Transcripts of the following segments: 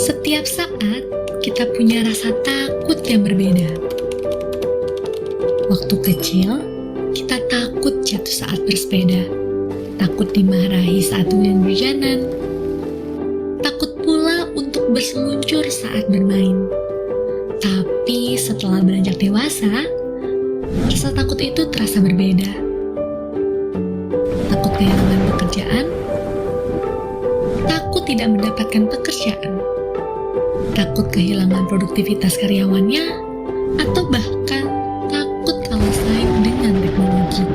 Setiap saat kita punya rasa takut yang berbeda. Waktu kecil, kita takut jatuh saat bersepeda, takut dimarahi saat hujan-hujanan, takut pula untuk berseluncur saat bermain. Tapi setelah beranjak dewasa, rasa takut itu terasa berbeda. Takut kehilangan pekerjaan, takut tidak mendapatkan pekerjaan, takut kehilangan produktivitas karyawannya, atau bahkan takut kalah saing dengan teknologi.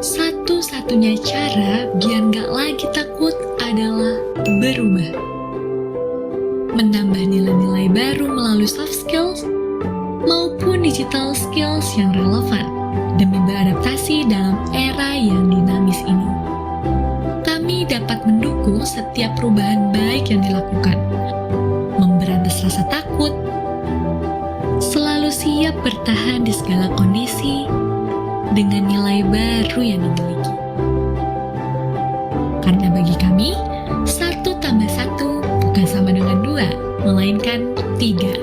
Satu-satunya cara biar nggak lagi takut adalah berubah. Menambah nilai-nilai baru melalui soft skills maupun digital skills yang relevan demi beradaptasi dalam era yang dinamis ini. Kami dapat mendukung setiap perubahan baik yang dilakukan, memberantas rasa takut, selalu siap bertahan di segala kondisi dengan nilai baru yang dimiliki. Karena bagi kami, 1 tambah 1 bukan sama dengan 2, melainkan 3.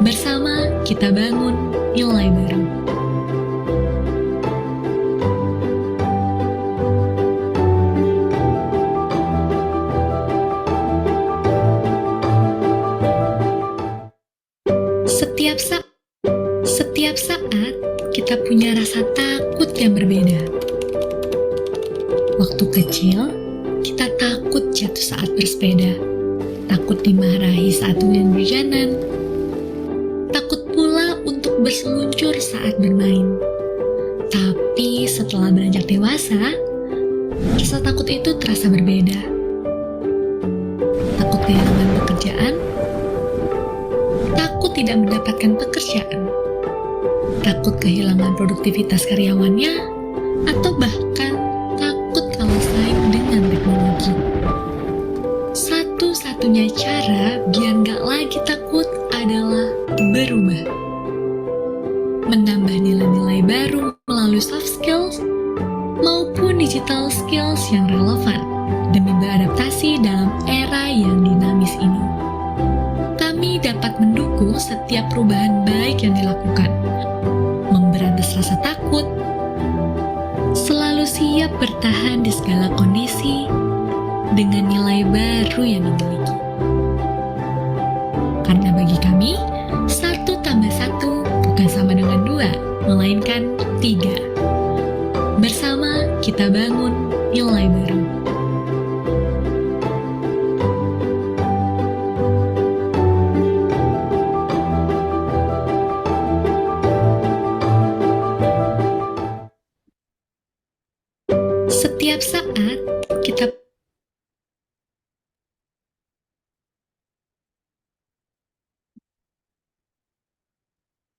Bersama kita bangun nilai baru. Setiap saat kita punya rasa takut yang berbeda. Waktu kecil, kita takut jatuh saat bersepeda, takut dimarahi saat hujan-hujanan, takut pula untuk berseluncur saat bermain. Tapi setelah beranjak dewasa, rasa takut itu terasa berbeda. Takut kehilangan pekerjaan, takut tidak mendapatkan pekerjaan, takut kehilangan produktivitas karyawannya, atau bahkan takut kalah saing dengan teknologi. Satu-satunya cara biar nggak lagi takut adalah berubah. Menambah nilai-nilai baru melalui soft skills maupun digital skills yang relevan demi beradaptasi dalam era yang dinamis ini. Kami dapat mendukung setiap perubahan baik yang dilakukan, memberantas rasa takut, selalu siap bertahan di segala kondisi dengan nilai baru yang dimiliki. Karena bagi kami, 1 tambah 1 bukan sama dengan 2, melainkan 3. Bersama kita bangun nilai baru. Setiap saat kita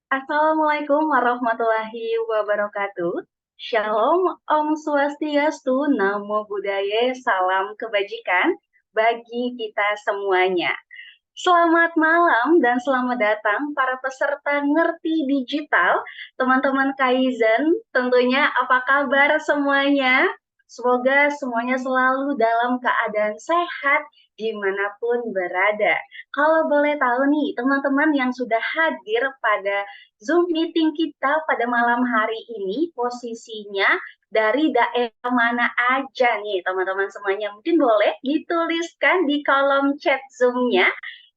Assalamualaikum warahmatullahi wabarakatuh. Shalom, Om Swastiastu, Namo Buddhaya, salam kebajikan bagi kita semuanya. Selamat malam dan selamat datang para peserta Ngerti Digital, teman-teman Kaizen. Tentunya apa kabar semuanya? Semoga semuanya selalu dalam keadaan sehat dimanapun berada. Kalau boleh tahu nih, teman-teman yang sudah hadir pada Zoom meeting kita pada malam hari ini, posisinya dari daerah mana aja nih teman-teman semuanya? Mungkin boleh dituliskan di kolom chat Zoom-nya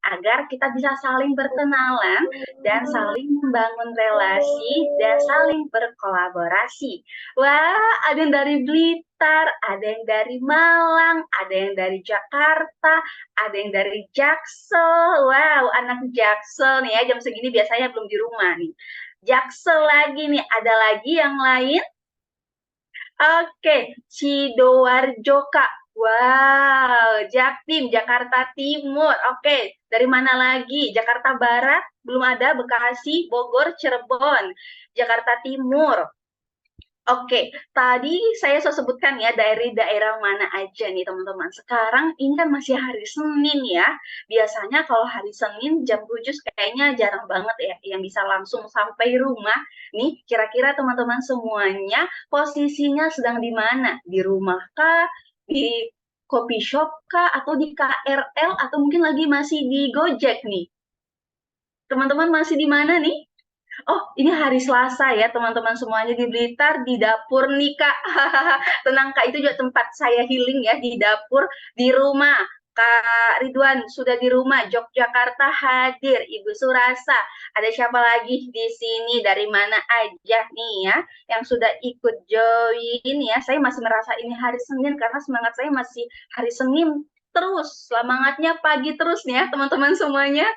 agar kita bisa saling berkenalan dan saling membangun relasi dan saling berkolaborasi. Wah, ada yang dari Blitar, ada yang dari Malang, ada yang dari Jakarta, ada yang dari Jaksel. Wow, anak Jaksel nih ya, jam segini biasanya belum di rumah nih. Jaksel lagi nih, ada lagi yang lain? Oke, Sidoarjo Kak. Wow, Jaktim, Jakarta Timur. Oke, dari mana lagi? Jakarta Barat, belum ada. Bekasi, Bogor, Cirebon. Jakarta Timur. Oke, tadi saya sebutkan ya dari daerah mana aja nih teman-teman. Sekarang ini kan masih hari Senin ya. Biasanya kalau hari Senin jam 7 kayaknya jarang banget ya yang bisa langsung sampai rumah. Nih, kira-kira teman-teman semuanya posisinya sedang di mana? Di rumah kah? Di coffee shop kah, atau di KRL, atau mungkin lagi masih di Gojek nih? Teman-teman masih di mana nih? Oh, ini hari Selasa ya, teman-teman semuanya di Blitar, di dapur nih, Kak. Tenang, Kak, itu juga tempat saya healing ya, di dapur, di rumah. Kak Ridwan sudah di rumah, Yogyakarta hadir, Ibu Surasa. Ada siapa lagi di sini, dari mana aja nih ya, yang sudah ikut join ya. Saya masih merasa ini hari Senin, karena semangat saya masih hari Senin terus, semangatnya pagi terus nih ya, teman-teman semuanya.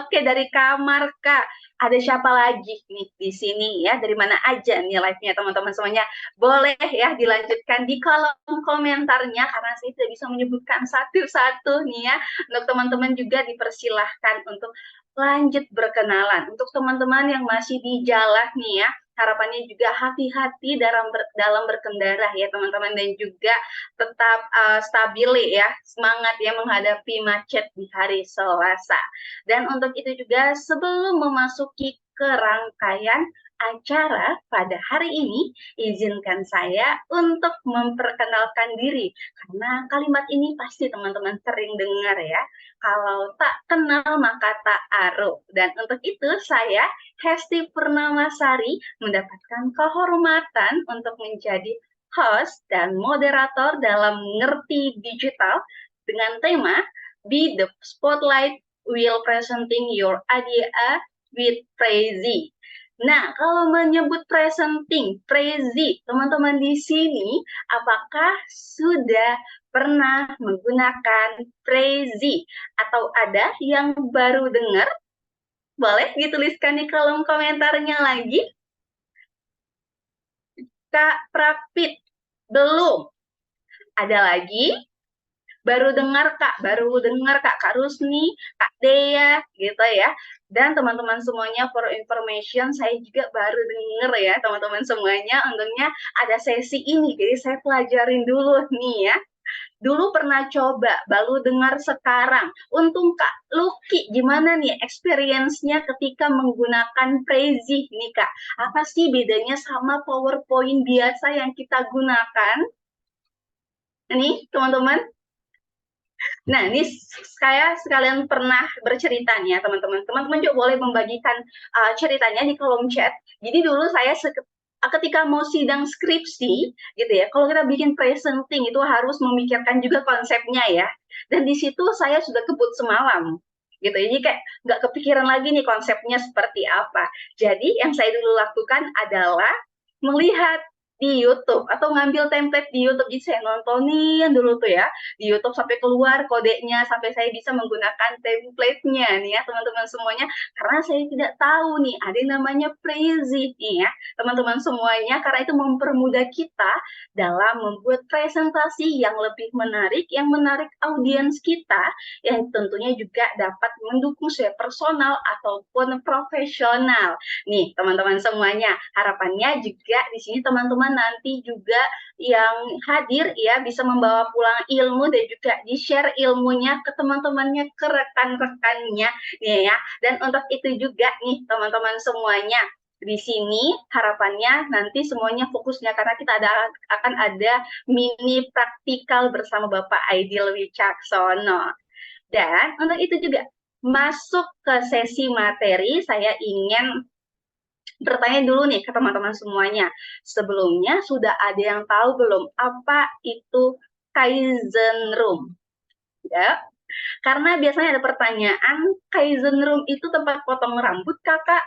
Oke, dari kamar, Kak. Ada siapa lagi nih di sini ya? Dari mana aja nih live-nya teman-teman semuanya? Boleh ya dilanjutkan di kolom komentarnya, karena saya tidak bisa menyebutkan satu-satu nih ya. Untuk teman-teman juga dipersilahkan untuk lanjut berkenalan. Untuk teman-teman yang masih di jalan nih ya, harapannya juga hati-hati dalam berkendara ya teman-teman, dan juga tetap stabil ya, semangat ya menghadapi macet di hari Selasa. Dan untuk itu juga sebelum memasuki ke rangkaian acara pada hari ini, izinkan saya untuk memperkenalkan diri. Karena kalimat ini pasti teman-teman sering dengar ya. Kalau tak kenal maka tak aruh. Dan untuk itu saya, Hesti Purnamasari, mendapatkan kehormatan untuk menjadi host dan moderator dalam Ngerti Digital dengan tema Be the Spotlight will presenting your idea with Prezi. Nah, kalau menyebut presenting, Prezi, teman-teman di sini, apakah sudah pernah menggunakan Prezi? Atau ada yang baru dengar? Boleh dituliskan di kolom komentarnya lagi. Kak Prapit, belum. Ada lagi? Baru dengar Kak Rusni, Kak Dea, gitu ya. Dan teman-teman semuanya, for information, saya juga baru dengar ya teman-teman semuanya, untungnya ada sesi ini, jadi saya pelajarin dulu nih ya. Dulu pernah coba, baru dengar sekarang. Untung Kak Luki, gimana nih experience-nya ketika menggunakan Prezi nih Kak? Apa sih bedanya sama PowerPoint biasa yang kita gunakan? Ini teman-teman. Nah, ini saya sekalian pernah bercerita nih ya, teman-teman. Teman-teman juga boleh membagikan ceritanya di kolom chat. Jadi dulu saya ketika mau sidang skripsi, gitu ya, kalau kita bikin presenting itu harus memikirkan juga konsepnya ya. Dan di situ saya sudah kebut semalam, gitu. Jadi kayak nggak kepikiran lagi nih konsepnya seperti apa. Jadi yang saya dulu lakukan adalah melihat di YouTube atau ngambil template di YouTube. Jadi saya nontonin dulu tuh ya di YouTube sampai keluar kodenya, sampai saya bisa menggunakan template-nya nih ya teman-teman semuanya, karena saya tidak tahu nih ada yang namanya Prezi nih ya teman-teman semuanya, karena itu mempermudah kita dalam membuat presentasi yang lebih menarik, yang menarik audiens kita, yang tentunya juga dapat mendukung secara personal ataupun profesional. Nih teman-teman semuanya, harapannya juga di sini teman-teman nanti juga yang hadir ya bisa membawa pulang ilmu dan juga di-share ilmunya ke teman-temannya, ke rekan-rekannya ya. Dan untuk itu juga nih teman-teman semuanya, di sini harapannya nanti semuanya fokusnya, karena kita akan ada mini praktikal bersama Bapak Aidil Wicaksono. Dan untuk itu juga masuk ke sesi materi, saya ingin bertanya dulu nih ke teman-teman semuanya. Sebelumnya sudah ada yang tahu belum apa itu Kaizen Room? Ya, karena biasanya ada pertanyaan, Kaizen Room itu tempat potong rambut kakak,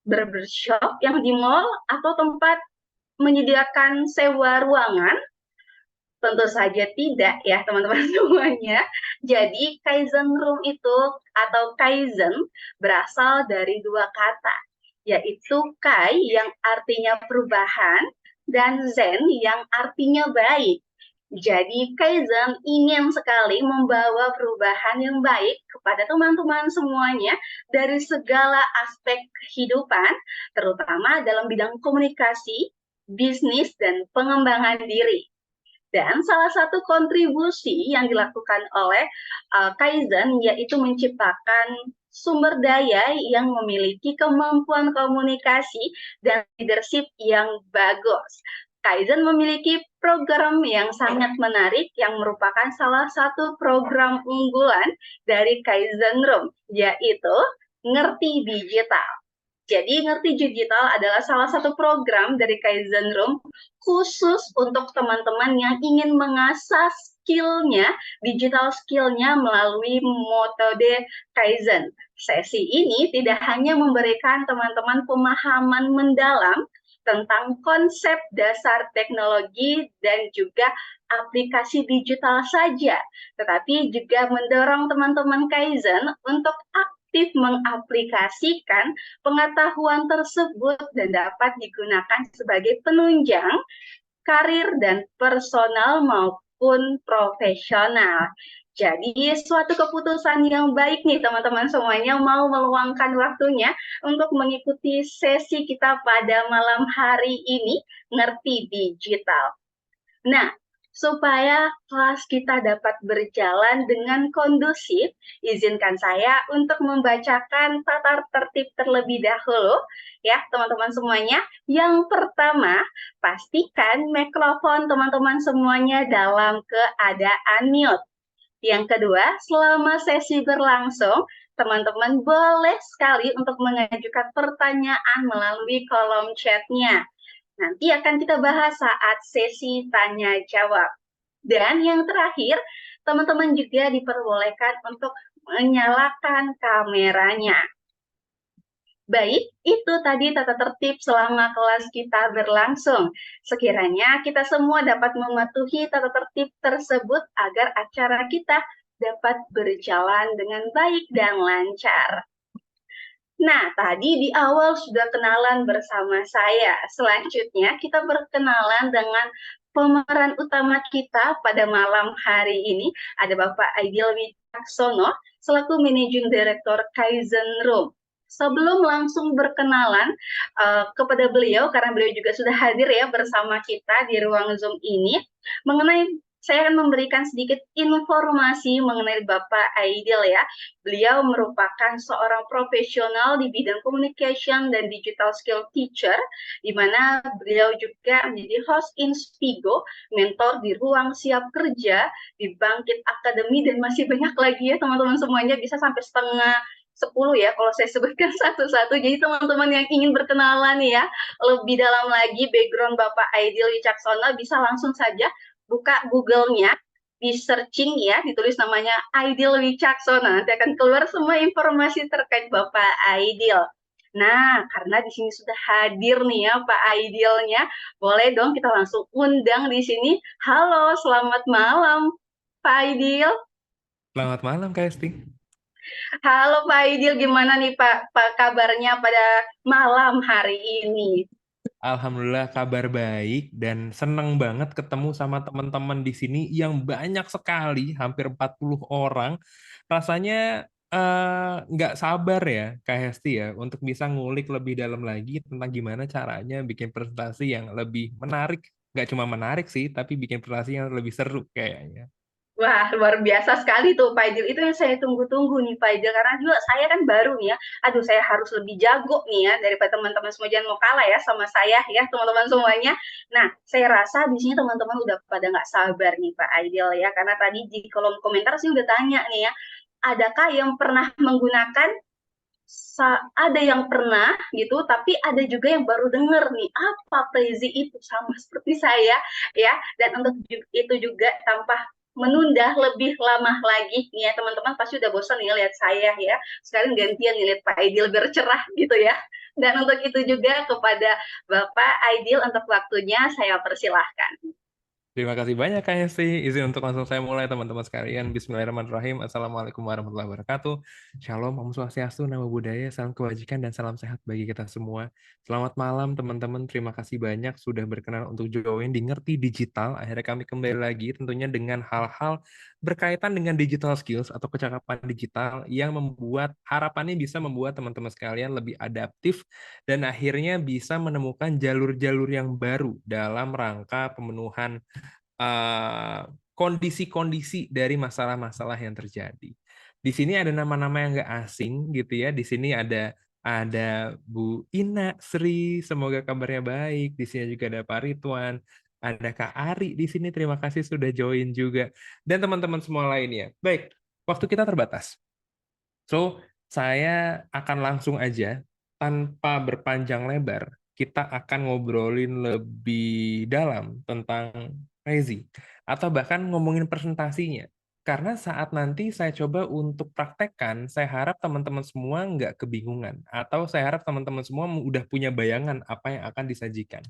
barbershop yang di mall, atau tempat menyediakan sewa ruangan? Tentu saja tidak ya teman-teman semuanya. Jadi Kaizen Room itu atau Kaizen berasal dari dua kata, yaitu Kai yang artinya perubahan dan Zen yang artinya baik. Jadi Kaizen ingin sekali membawa perubahan yang baik kepada teman-teman semuanya dari segala aspek kehidupan, terutama dalam bidang komunikasi, bisnis, dan pengembangan diri. Dan salah satu kontribusi yang dilakukan oleh Kaizen yaitu menciptakan sumber daya yang memiliki kemampuan komunikasi dan leadership yang bagus. Kaizen memiliki program yang sangat menarik yang merupakan salah satu program unggulan dari Kaizen Room, yaitu Ngerti Digital. Jadi Ngerti Digital adalah salah satu program dari Kaizen Room khusus untuk teman-teman yang ingin mengasah skillnya, digital skillnya melalui metode Kaizen. Sesi ini tidak hanya memberikan teman-teman pemahaman mendalam tentang konsep dasar teknologi dan juga aplikasi digital saja, tetapi juga mendorong teman-teman Kaizen untuk aktif mengaplikasikan pengetahuan tersebut dan dapat digunakan sebagai penunjang karir dan personal maupun profesional. Jadi suatu keputusan yang baik nih teman-teman semuanya mau meluangkan waktunya untuk mengikuti sesi kita pada malam hari ini, Ngerti Digital. Nah, supaya kelas kita dapat berjalan dengan kondusif, izinkan saya untuk membacakan tata tertib terlebih dahulu, ya teman-teman semuanya. Yang pertama, pastikan mikrofon teman-teman semuanya dalam keadaan mute. Yang kedua, selama sesi berlangsung, teman-teman boleh sekali untuk mengajukan pertanyaan melalui kolom chatnya. Nanti akan kita bahas saat sesi tanya jawab. Dan yang terakhir, teman-teman juga diperbolehkan untuk menyalakan kameranya. Baik, itu tadi tata tertib selama kelas kita berlangsung. Sekiranya kita semua dapat mematuhi tata tertib tersebut agar acara kita dapat berjalan dengan baik dan lancar. Nah, tadi di awal sudah kenalan bersama saya. Selanjutnya kita berkenalan dengan pemeran utama kita pada malam hari ini. Ada Bapak Aidil Wicaksono selaku Managing Director Kaizen Room. Sebelum langsung berkenalan kepada beliau, karena beliau juga sudah hadir ya bersama kita di ruang Zoom ini, saya akan memberikan sedikit informasi mengenai Bapak Aidil ya. Beliau merupakan seorang profesional di bidang communication dan digital skill teacher, di mana beliau juga menjadi host Inspigo, mentor di Ruang Siap Kerja, di Bangkit Academy, dan masih banyak lagi ya teman-teman semuanya, bisa sampai setengah 10 ya kalau saya sebutkan satu-satu. Jadi teman-teman yang ingin berkenalan ya lebih dalam lagi background Bapak Aidil Wicaksono bisa langsung saja buka Google-nya, di searching ya, ditulis namanya Aidil Wicaksono. Nanti akan keluar semua informasi terkait Bapak Aidil. Nah, karena di sini sudah hadir nih ya Pak Aidilnya, boleh dong kita langsung undang di sini. Halo, selamat malam Pak Aidil. Selamat malam, Kak Esti. Halo Pak Aidil, gimana nih Pak kabarnya pada malam hari ini? Alhamdulillah kabar baik dan seneng banget ketemu sama teman-teman di sini yang banyak sekali, hampir 40 orang. Rasanya nggak sabar ya, Kak Hesti ya, untuk bisa ngulik lebih dalam lagi tentang gimana caranya bikin presentasi yang lebih menarik. Nggak cuma menarik sih, tapi bikin presentasi yang lebih seru kayaknya. Wah, luar biasa sekali tuh Pak Aidil. Itu yang saya tunggu-tunggu nih Pak Aidil. Karena juga saya kan baru nih ya. Aduh, saya harus lebih jago nih ya daripada teman-teman semua. Jangan mau kalah ya sama saya ya teman-teman semuanya. Nah, saya rasa di sini teman-teman udah pada nggak sabar nih Pak Aidil ya. Karena tadi di kolom komentar sih udah tanya nih ya. Adakah yang pernah menggunakan ada yang pernah gitu, tapi ada juga yang baru dengar nih apa Prezi itu, sama seperti saya ya. Dan untuk itu juga tanpa menunda lebih lama lagi nih ya teman-teman, pasti udah bosan nih lihat saya ya, sekarang gantian nih lihat Pak Aidil biar cerah gitu ya. Dan untuk itu juga kepada Bapak Aidil untuk waktunya saya persilahkan. Terima kasih banyak Kak Hesti. Izin untuk langsung saya mulai teman-teman sekalian. Bismillahirrahmanirrahim. Assalamualaikum warahmatullahi wabarakatuh. Shalom, Om Swastiastu, Namo Buddhaya, salam kebajikan dan salam sehat bagi kita semua. Selamat malam teman-teman. Terima kasih banyak sudah berkenan untuk join di Ngerti Digital. Akhirnya kami kembali lagi tentunya dengan hal-hal berkaitan dengan digital skills atau kecakapan digital yang membuat harapannya bisa membuat teman-teman sekalian lebih adaptif dan akhirnya bisa menemukan jalur-jalur yang baru dalam rangka pemenuhan kondisi-kondisi dari masalah-masalah yang terjadi. Di sini ada nama-nama yang nggak asing gitu ya. Di sini ada ada Bu Ina Sri, semoga kabarnya baik. Di sini juga ada Pak Ridwan, ada Kak Ari di sini. Terima kasih sudah join juga. Dan teman-teman semua lainnya. Baik, waktu kita terbatas. So, saya akan langsung aja, tanpa berpanjang lebar, kita akan ngobrolin lebih dalam tentang Rezi. Atau bahkan ngomongin presentasinya. Karena saat nanti saya coba untuk praktekkan, saya harap teman-teman semua nggak kebingungan. Atau saya harap teman-teman semua udah punya bayangan apa yang akan disajikan.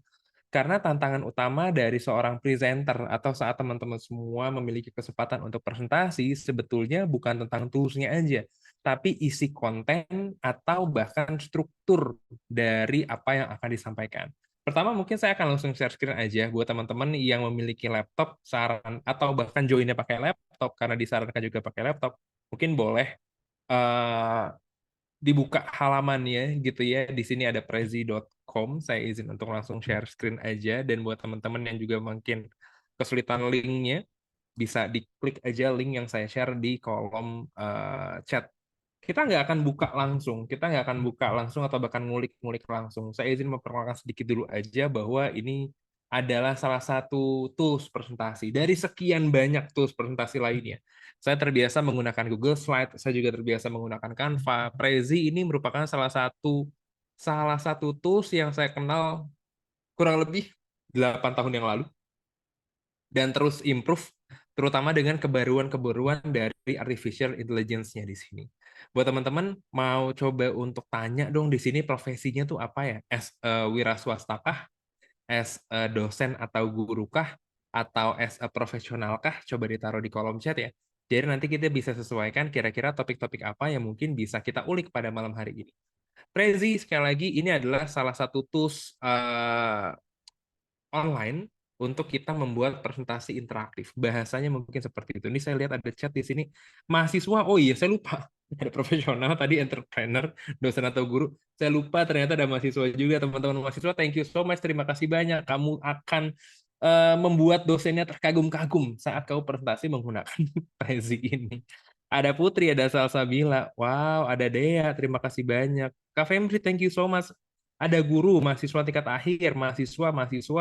Karena tantangan utama dari seorang presenter atau saat teman-teman semua memiliki kesempatan untuk presentasi, sebetulnya bukan tentang tools-nya aja, tapi isi konten atau bahkan struktur dari apa yang akan disampaikan. Pertama, mungkin saya akan langsung share screen aja buat teman-teman yang memiliki laptop, saran atau bahkan joinnya pakai laptop, karena disarankan juga pakai laptop, mungkin boleh eh, dibuka halamannya gitu ya. Di sini ada prezi.com. Saya izin untuk langsung share screen aja, dan buat teman-teman yang juga mungkin kesulitan linknya, bisa diklik aja link yang saya share di kolom chat. Kita nggak akan buka langsung, atau bahkan ngulik-ngulik langsung. Saya izin memperkenalkan sedikit dulu aja bahwa ini adalah salah satu tools presentasi dari sekian banyak tools presentasi lainnya. Saya terbiasa menggunakan Google Slide, saya juga terbiasa menggunakan Canva. Prezi ini merupakan salah satu tools yang saya kenal kurang lebih 8 tahun yang lalu, dan terus improve, terutama dengan kebaruan-kebaruan dari artificial intelligence-nya di sini. Buat teman-teman, mau coba untuk tanya dong di sini profesinya tuh apa ya? As a wira swasta kah? As a dosen atau guru kah? Atau as a profesional kah? Coba ditaruh di kolom chat ya. Jadi nanti kita bisa sesuaikan kira-kira topik-topik apa yang mungkin bisa kita ulik pada malam hari ini. Prezi, sekali lagi, ini adalah salah satu tools online untuk kita membuat presentasi interaktif. Bahasanya mungkin seperti itu. Ini saya lihat ada chat di sini. Mahasiswa, oh iya, saya lupa. Ada profesional, tadi entrepreneur, dosen atau guru. Saya lupa ternyata ada mahasiswa juga, teman-teman mahasiswa. Thank you so much, terima kasih banyak. Kamu akan membuat dosennya terkagum-kagum saat kamu presentasi menggunakan Prezi ini. Ada Putri, ada Salsabila. Wow, ada Dea, terima kasih banyak. Kak Femri, thank you so much. Ada guru, mahasiswa tingkat akhir, mahasiswa,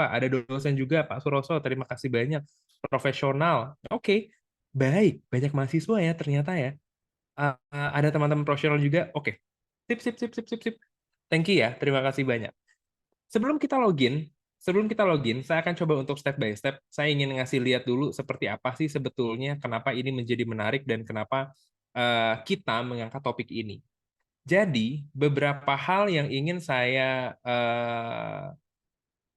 ada dosen juga, Pak Suroso, terima kasih banyak. Profesional, oke, baik, banyak mahasiswa ya ternyata ya. Ada teman-teman profesional juga, oke. Sip, sip, sip, sip, sip, sip. Thank you ya, terima kasih banyak. Sebelum kita login, saya akan coba untuk step by step. Saya ingin ngasih lihat dulu seperti apa sih sebetulnya, kenapa ini menjadi menarik, dan kenapa kita mengangkat topik ini. Jadi, beberapa hal yang ingin saya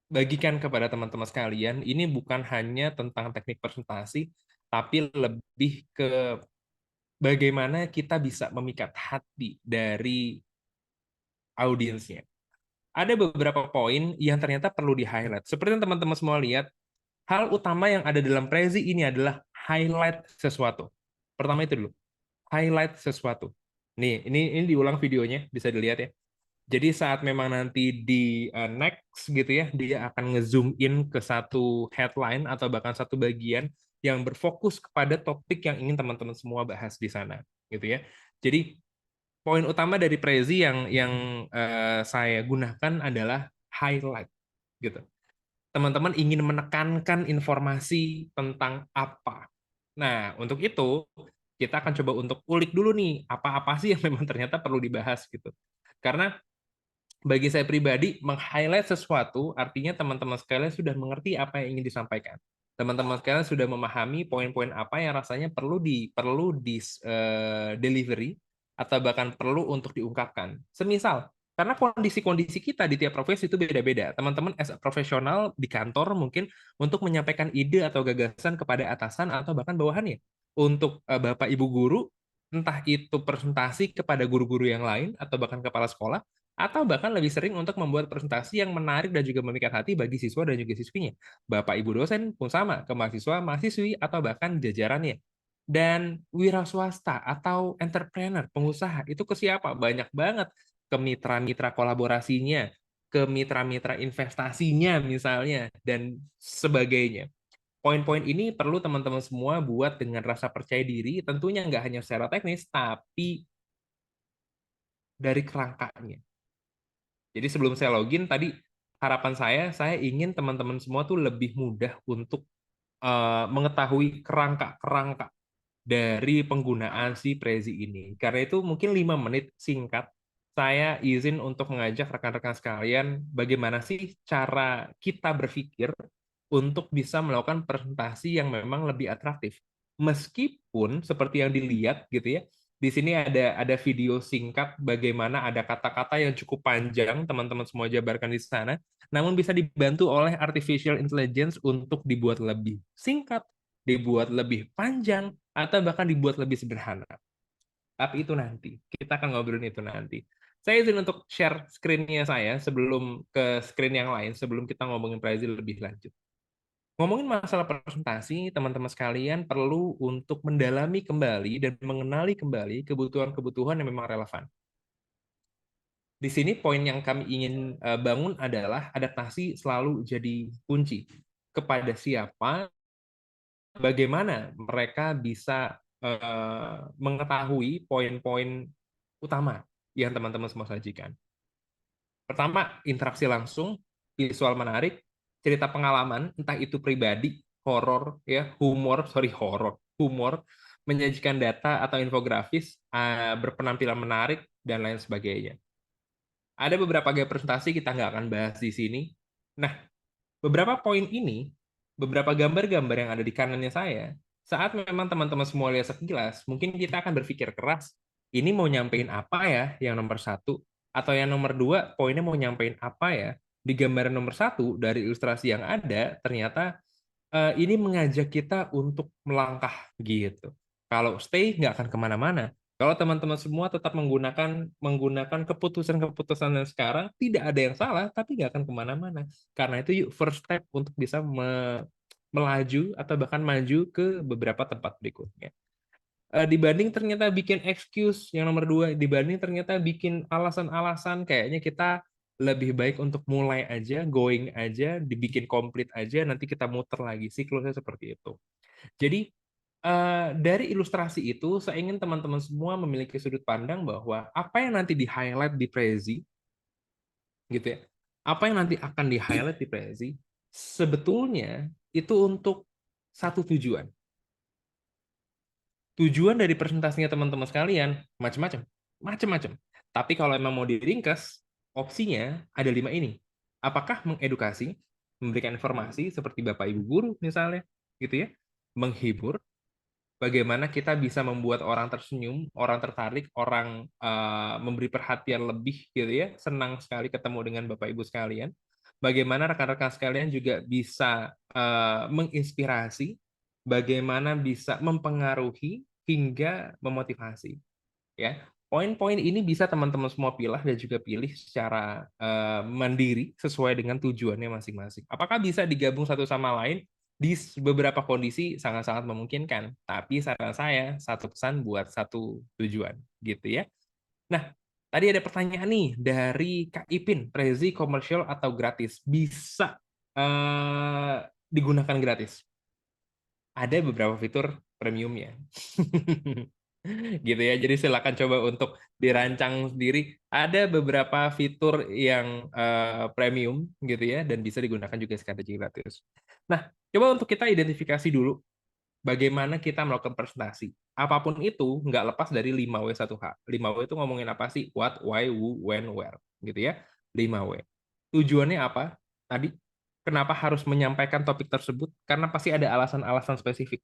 bagikan kepada teman-teman sekalian, ini bukan hanya tentang teknik presentasi, tapi lebih ke bagaimana kita bisa memikat hati dari audiensnya. Ada beberapa poin yang ternyata perlu di-highlight. Seperti yang teman-teman semua lihat, hal utama yang ada dalam Prezi ini adalah highlight sesuatu. Pertama itu dulu, highlight sesuatu. Nih, ini diulang videonya, bisa dilihat ya. Jadi saat memang nanti di next gitu ya, dia akan nge-zoom in ke satu headline atau bahkan satu bagian yang berfokus kepada topik yang ingin teman-teman semua bahas di sana, gitu ya. Jadi poin utama dari Prezi yang saya gunakan adalah highlight, gitu. Teman-teman ingin menekankan informasi tentang apa. Nah, untuk itu kita akan coba untuk ulik dulu nih apa-apa sih yang memang ternyata perlu dibahas gitu. Karena bagi saya pribadi, meng-highlight sesuatu artinya teman-teman sekalian sudah mengerti apa yang ingin disampaikan. Teman-teman sekalian sudah memahami poin-poin apa yang rasanya perlu delivery atau bahkan perlu untuk diungkapkan. Semisal, karena kondisi-kondisi kita di tiap profesi itu beda-beda. Teman-teman as a profesional di kantor mungkin untuk menyampaikan ide atau gagasan kepada atasan atau bahkan bawahannya. Untuk Bapak Ibu guru, entah itu presentasi kepada guru-guru yang lain atau bahkan kepala sekolah, atau bahkan lebih sering untuk membuat presentasi yang menarik dan juga memikat hati bagi siswa dan juga siswinya. Bapak Ibu dosen pun sama, ke mahasiswa, mahasiswi, atau bahkan jajarannya. Dan wira swasta atau entrepreneur, pengusaha, itu ke siapa? Banyak banget. Ke mitra-mitra kolaborasinya, ke mitra-mitra investasinya misalnya, dan sebagainya. Poin-poin ini perlu teman-teman semua buat dengan rasa percaya diri, tentunya nggak hanya secara teknis, tapi dari kerangkanya. Jadi sebelum saya login tadi harapan saya ingin teman-teman semua tuh lebih mudah untuk mengetahui kerangka-kerangka dari penggunaan si Prezi ini. Karena itu mungkin 5 menit singkat saya izin untuk mengajak rekan-rekan sekalian bagaimana sih cara kita berpikir untuk bisa melakukan presentasi yang memang lebih atraktif. Meskipun seperti yang dilihat gitu ya, di sini ada video singkat bagaimana ada kata-kata yang cukup panjang teman-teman semua jabarkan di sana, namun bisa dibantu oleh artificial intelligence untuk dibuat lebih singkat, dibuat lebih panjang, atau bahkan dibuat lebih sederhana. Tapi itu nanti, kita akan ngobrolin itu nanti. Saya izin untuk share screen-nya saya sebelum ke screen yang lain, sebelum kita ngomongin Prezi lebih lanjut. Ngomongin masalah presentasi, teman-teman sekalian perlu untuk mendalami kembali dan mengenali kembali kebutuhan-kebutuhan yang memang relevan. Di sini poin yang kami ingin bangun adalah adaptasi selalu jadi kunci. Kepada siapa, bagaimana mereka bisa mengetahui poin-poin utama yang teman-teman semua sajikan. Pertama, interaksi langsung, visual menarik, cerita pengalaman, entah itu pribadi, horor, ya, humor, menyajikan data atau infografis, berpenampilan menarik, dan lain sebagainya. Ada beberapa gaya presentasi kita nggak akan bahas di sini. Nah, beberapa poin ini, beberapa gambar-gambar yang ada di kanannya saya, saat memang teman-teman semua lihat sekilas, mungkin kita akan berpikir keras, ini mau nyampein apa ya yang nomor satu, atau yang nomor dua, poinnya mau nyampein apa ya. Di gambaran nomor satu, dari ilustrasi yang ada, ternyata ini mengajak kita untuk melangkah gitu. Kalau stay, nggak akan kemana-mana. Kalau teman-teman semua tetap menggunakan keputusan-keputusan yang sekarang, tidak ada yang salah, tapi nggak akan kemana-mana. Karena itu yuk first step untuk bisa melaju atau bahkan maju ke beberapa tempat berikutnya. Dibanding ternyata bikin excuse yang nomor dua, dibanding ternyata bikin alasan-alasan, kayaknya kita lebih baik untuk mulai aja, going aja, dibikin komplit aja, nanti kita muter lagi. Siklusnya seperti itu. Jadi dari ilustrasi itu, saya ingin teman-teman semua memiliki sudut pandang bahwa apa yang nanti di-highlight di Prezi, gitu ya, apa yang nanti akan di-highlight di Prezi, sebetulnya itu untuk satu tujuan. Tujuan dari presentasinya teman-teman sekalian, macam-macam. Tapi kalau emang mau diringkas, opsinya ada 5 ini. Apakah mengedukasi, memberikan informasi seperti Bapak Ibu guru misalnya, gitu ya, menghibur, bagaimana kita bisa membuat orang tersenyum, orang tertarik, orang memberi perhatian lebih gitu ya, senang sekali ketemu dengan Bapak Ibu sekalian. Bagaimana rekan-rekan sekalian juga bisa menginspirasi, bagaimana bisa mempengaruhi hingga memotivasi. Ya, poin-poin ini bisa teman-teman semua pilih dan juga pilih secara mandiri sesuai dengan tujuannya masing-masing. Apakah bisa digabung satu sama lain? Di beberapa kondisi sangat-sangat memungkinkan, tapi saran saya satu pesan buat satu tujuan, gitu ya. Nah, tadi ada pertanyaan nih dari Kak Ipin, Prezi komersial atau gratis? Bisa digunakan gratis. Ada beberapa fitur premiumnya. Gitu ya. Jadi silakan coba untuk dirancang sendiri. Ada beberapa fitur yang premium gitu ya dan bisa digunakan juga strategi gratis. Nah, coba untuk kita identifikasi dulu bagaimana kita melakukan presentasi. Apapun itu nggak lepas dari 5W1H. 5W itu ngomongin apa sih? What, why, who, when, where, gitu ya. 5W. Tujuannya apa? Tadi kenapa harus menyampaikan topik tersebut? Karena pasti ada alasan-alasan spesifik.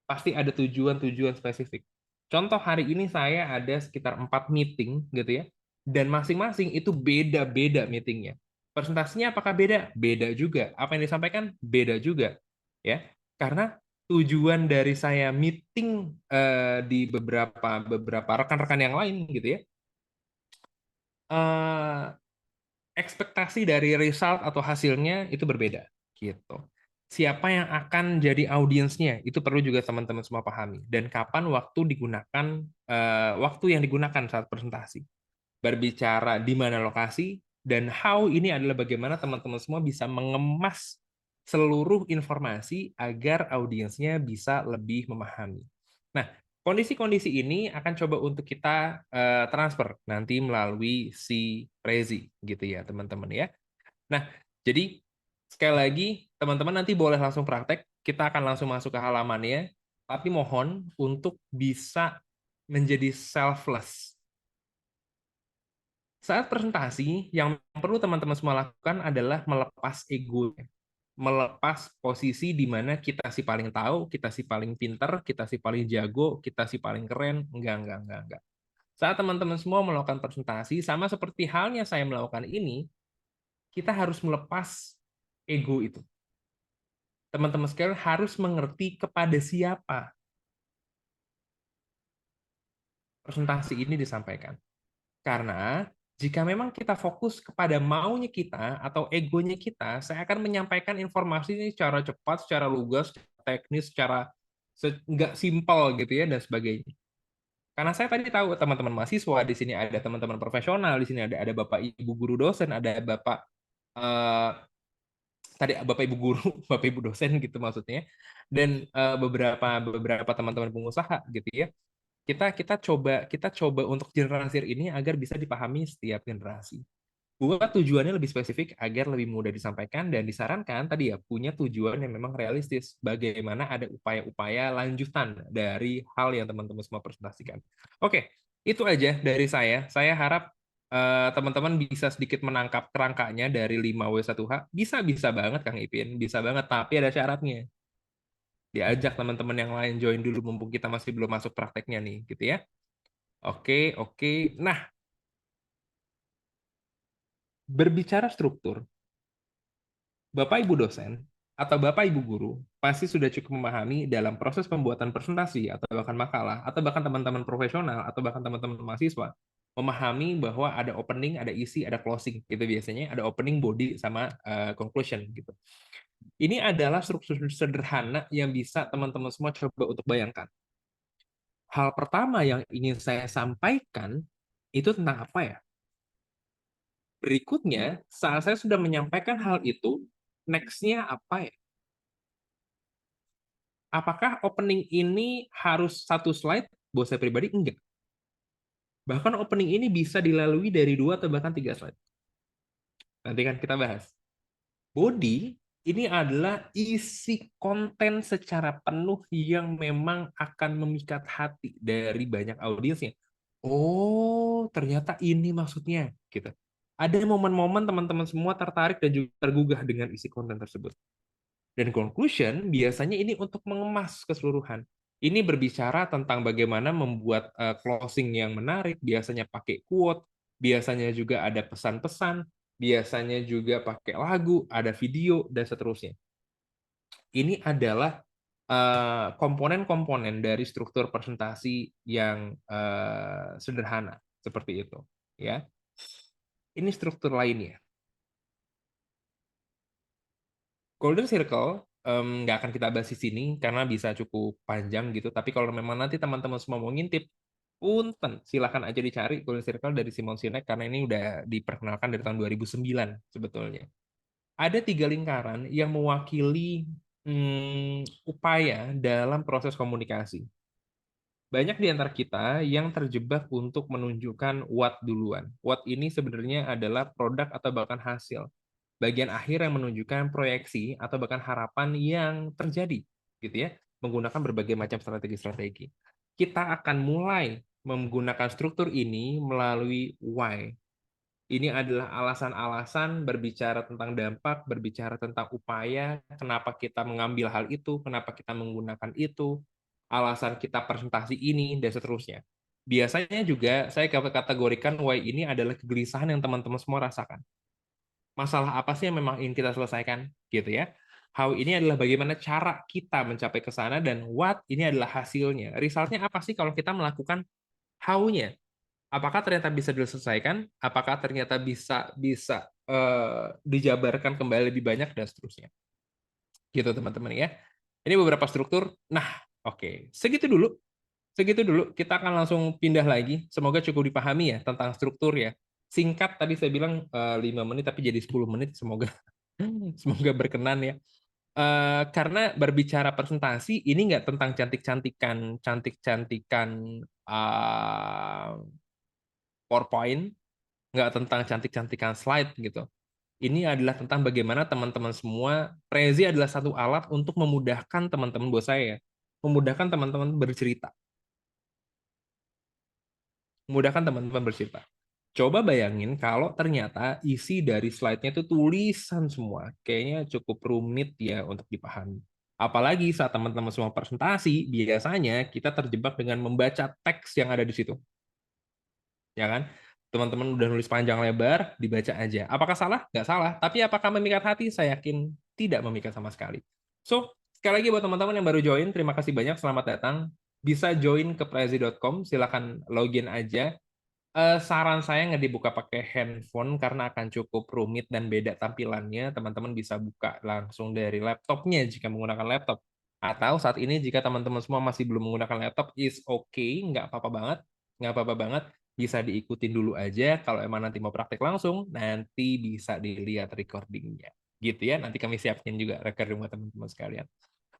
Pasti ada tujuan-tujuan spesifik. Contoh hari ini saya ada sekitar 4 meeting gitu ya. Dan masing-masing itu beda-beda meetingnya. Presentasinya apakah beda? Beda juga. Apa yang disampaikan? Beda juga. Ya. Karena tujuan dari saya meeting di beberapa rekan-rekan yang lain gitu ya. Ekspektasi dari result atau hasilnya itu berbeda gitu. Siapa yang akan jadi audiensnya itu perlu juga teman-teman semua pahami dan kapan waktu yang digunakan saat presentasi. Berbicara di mana lokasi dan how ini adalah bagaimana teman-teman semua bisa mengemas seluruh informasi agar audiensnya bisa lebih memahami. Nah, Kondisi-kondisi ini akan coba untuk kita transfer nanti melalui si Prezi gitu ya teman-teman ya. Nah, jadi sekali lagi teman-teman nanti boleh langsung praktek, kita akan langsung masuk ke halamannya, tapi mohon untuk bisa menjadi selfless. Saat presentasi, yang perlu teman-teman semua lakukan adalah melepas ego, melepas posisi di mana kita si paling tahu, kita si paling pinter, kita si paling jago, kita si paling keren. Enggak. Saat teman-teman semua melakukan presentasi, sama seperti halnya saya melakukan ini, kita harus melepas ego itu. Teman-teman sekalian harus mengerti kepada siapa presentasi ini disampaikan. Karena jika memang kita fokus kepada maunya kita atau egonya kita, saya akan menyampaikan informasi ini secara cepat, secara lugas, secara teknis, secara nggak simpel gitu ya dan sebagainya. Karena saya tadi tahu teman-teman mahasiswa di sini ada teman-teman profesional, di sini ada bapak ibu guru dosen, ada bapak eh, tadi bapak ibu guru, bapak ibu dosen gitu maksudnya, dan beberapa teman-teman pengusaha gitu ya. Kita coba untuk generasi ini agar bisa dipahami setiap generasi. Buat tujuannya lebih spesifik agar lebih mudah disampaikan dan disarankan tadi ya punya tujuan yang memang realistis. Bagaimana ada upaya-upaya lanjutan dari hal yang teman-teman semua presentasikan. Oke, itu aja dari saya. Saya harap teman-teman bisa sedikit menangkap kerangkanya dari 5W1H. Bisa banget Kang Ipin, bisa banget, tapi ada syaratnya. Diajak teman-teman yang lain join dulu mumpung kita masih belum masuk prakteknya nih, gitu ya. Oke. Nah, berbicara struktur, Bapak Ibu dosen atau Bapak Ibu guru pasti sudah cukup memahami dalam proses pembuatan presentasi atau bahkan makalah atau bahkan teman-teman profesional atau bahkan teman-teman mahasiswa memahami bahwa ada opening, ada isi, ada closing. Gitu biasanya ada opening, body sama conclusion gitu. Ini adalah struktur sederhana yang bisa teman-teman semua coba untuk bayangkan. Hal pertama yang ingin saya sampaikan itu tentang apa ya? Berikutnya, saat saya sudah menyampaikan hal itu, next-nya apa ya? Apakah opening ini harus satu slide? Buat saya pribadi, enggak. Bahkan opening ini bisa dilalui dari 2 atau bahkan 3 slide. Nanti kan kita bahas. Body ini adalah isi konten secara penuh yang memang akan memikat hati dari banyak audiensnya. Oh, ternyata ini maksudnya, gitu. Ada momen-momen teman-teman semua tertarik dan juga tergugah dengan isi konten tersebut. Dan conclusion biasanya ini untuk mengemas keseluruhan. Ini berbicara tentang bagaimana membuat closing yang menarik, biasanya pakai quote, biasanya juga ada pesan-pesan, biasanya juga pakai lagu, ada video, dan seterusnya. Ini adalah komponen-komponen dari struktur presentasi yang sederhana seperti itu, ya. Ini struktur lainnya. Golden Circle nggak akan kita bahas di sini karena bisa cukup panjang gitu. Tapi kalau memang nanti teman-teman semua mau ngintip, punten, silahkan aja dicari Golden Circle dari Simon Sinek karena ini udah diperkenalkan dari tahun 2009 sebetulnya. Ada 3 lingkaran yang mewakili upaya dalam proses komunikasi. Banyak di antara kita yang terjebak untuk menunjukkan what duluan. What ini sebenarnya adalah produk atau bahkan hasil. Bagian akhir yang menunjukkan proyeksi atau bahkan harapan yang terjadi, gitu ya, menggunakan berbagai macam strategi-strategi. Kita akan mulai menggunakan struktur ini melalui why. Ini adalah alasan-alasan berbicara tentang dampak, berbicara tentang upaya, kenapa kita mengambil hal itu, kenapa kita menggunakan itu, alasan kita presentasi ini, dan seterusnya. Biasanya juga saya kategorikan why ini adalah kegelisahan yang teman-teman semua rasakan. Masalah apa sih yang memang ingin kita selesaikan, gitu ya. How ini adalah bagaimana cara kita mencapai ke sana, dan what ini adalah hasilnya. Resultnya apa sih kalau kita melakukan how-nya? Apakah ternyata bisa diselesaikan? Apakah ternyata bisa dijabarkan kembali lebih banyak dan seterusnya. Gitu teman-teman ya. Ini beberapa struktur. Nah, oke. Segitu dulu. Kita akan langsung pindah lagi. Semoga cukup dipahami ya tentang struktur ya. Singkat tadi saya bilang 5 menit tapi jadi 10 menit. Semoga berkenan ya. Karena berbicara presentasi ini nggak tentang cantik-cantikan PowerPoint, nggak tentang cantik-cantikan slide gitu. Ini adalah tentang bagaimana teman-teman semua, Prezi adalah satu alat untuk memudahkan teman-teman buat saya, memudahkan teman-teman bercerita, memudahkan teman-teman bercerita. Coba bayangin kalau ternyata isi dari slide-nya itu tulisan semua. Kayaknya cukup rumit ya untuk dipahami. Apalagi saat teman-teman semua presentasi, biasanya kita terjebak dengan membaca teks yang ada di situ. Ya kan? Teman-teman udah nulis panjang lebar, dibaca aja. Apakah salah? Nggak salah. Tapi apakah memikat hati? Saya yakin tidak memikat sama sekali. So, sekali lagi buat teman-teman yang baru join, terima kasih banyak, selamat datang. Bisa join ke prezi.com, silakan login aja. Saran saya nggak dibuka pakai handphone karena akan cukup rumit dan beda tampilannya. Teman-teman bisa buka langsung dari laptopnya jika menggunakan laptop. Atau saat ini jika teman-teman semua masih belum menggunakan laptop, is okay, nggak apa-apa banget. Nggak apa-apa banget, bisa diikutin dulu aja. Kalau emang nanti mau praktek langsung, nanti bisa dilihat recordingnya. Gitu ya, nanti kami siapin juga recording buat teman-teman sekalian.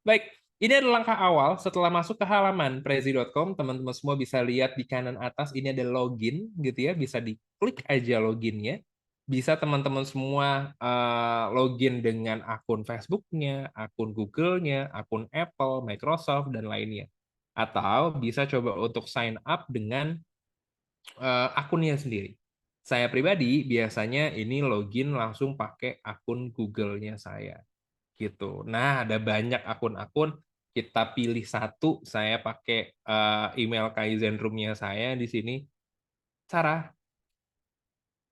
Baik, ini adalah langkah awal. Setelah masuk ke halaman prezi.com, teman-teman semua bisa lihat di kanan atas ini ada login gitu ya, bisa diklik aja loginnya. Bisa teman-teman semua login dengan akun Facebook-nya, akun Google-nya, akun Apple, Microsoft, dan lainnya. Atau bisa coba untuk sign up dengan akunnya sendiri. Saya pribadi biasanya ini login langsung pakai akun Google-nya saya gitu. Nah, ada banyak akun-akun, kita pilih satu, saya pakai email Kaizen Room-nya saya di sini, Sarah,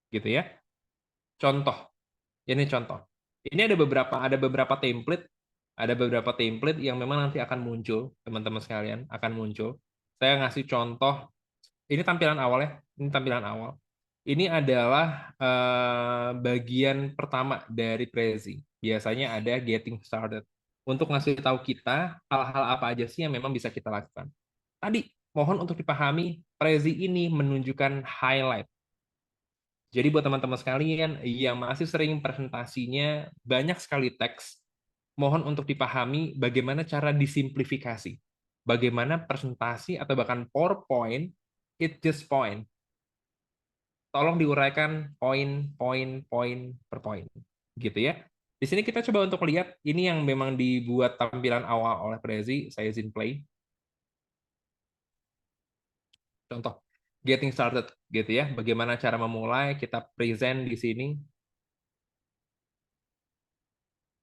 gitu ya. Contoh, ini contoh. Ini ada beberapa template yang memang nanti akan muncul, teman-teman sekalian, akan muncul. Saya ngasih contoh, ini tampilan awal ya, ini tampilan awal. Ini adalah bagian pertama dari Prezi. Biasanya ada getting started. Untuk ngasih tahu kita hal-hal apa aja sih yang memang bisa kita lakukan. Tadi, mohon untuk dipahami, Prezi ini menunjukkan highlight. Jadi buat teman-teman sekalian yang masih sering presentasinya banyak sekali teks, mohon untuk dipahami bagaimana cara disimplifikasi. Bagaimana presentasi atau bahkan PowerPoint, it just point. Tolong diuraikan poin per poin. Gitu ya. Di sini kita coba untuk lihat, ini yang memang dibuat tampilan awal oleh Prezi, saya izin play. Contoh, getting started gitu ya. Bagaimana cara memulai, kita present di sini.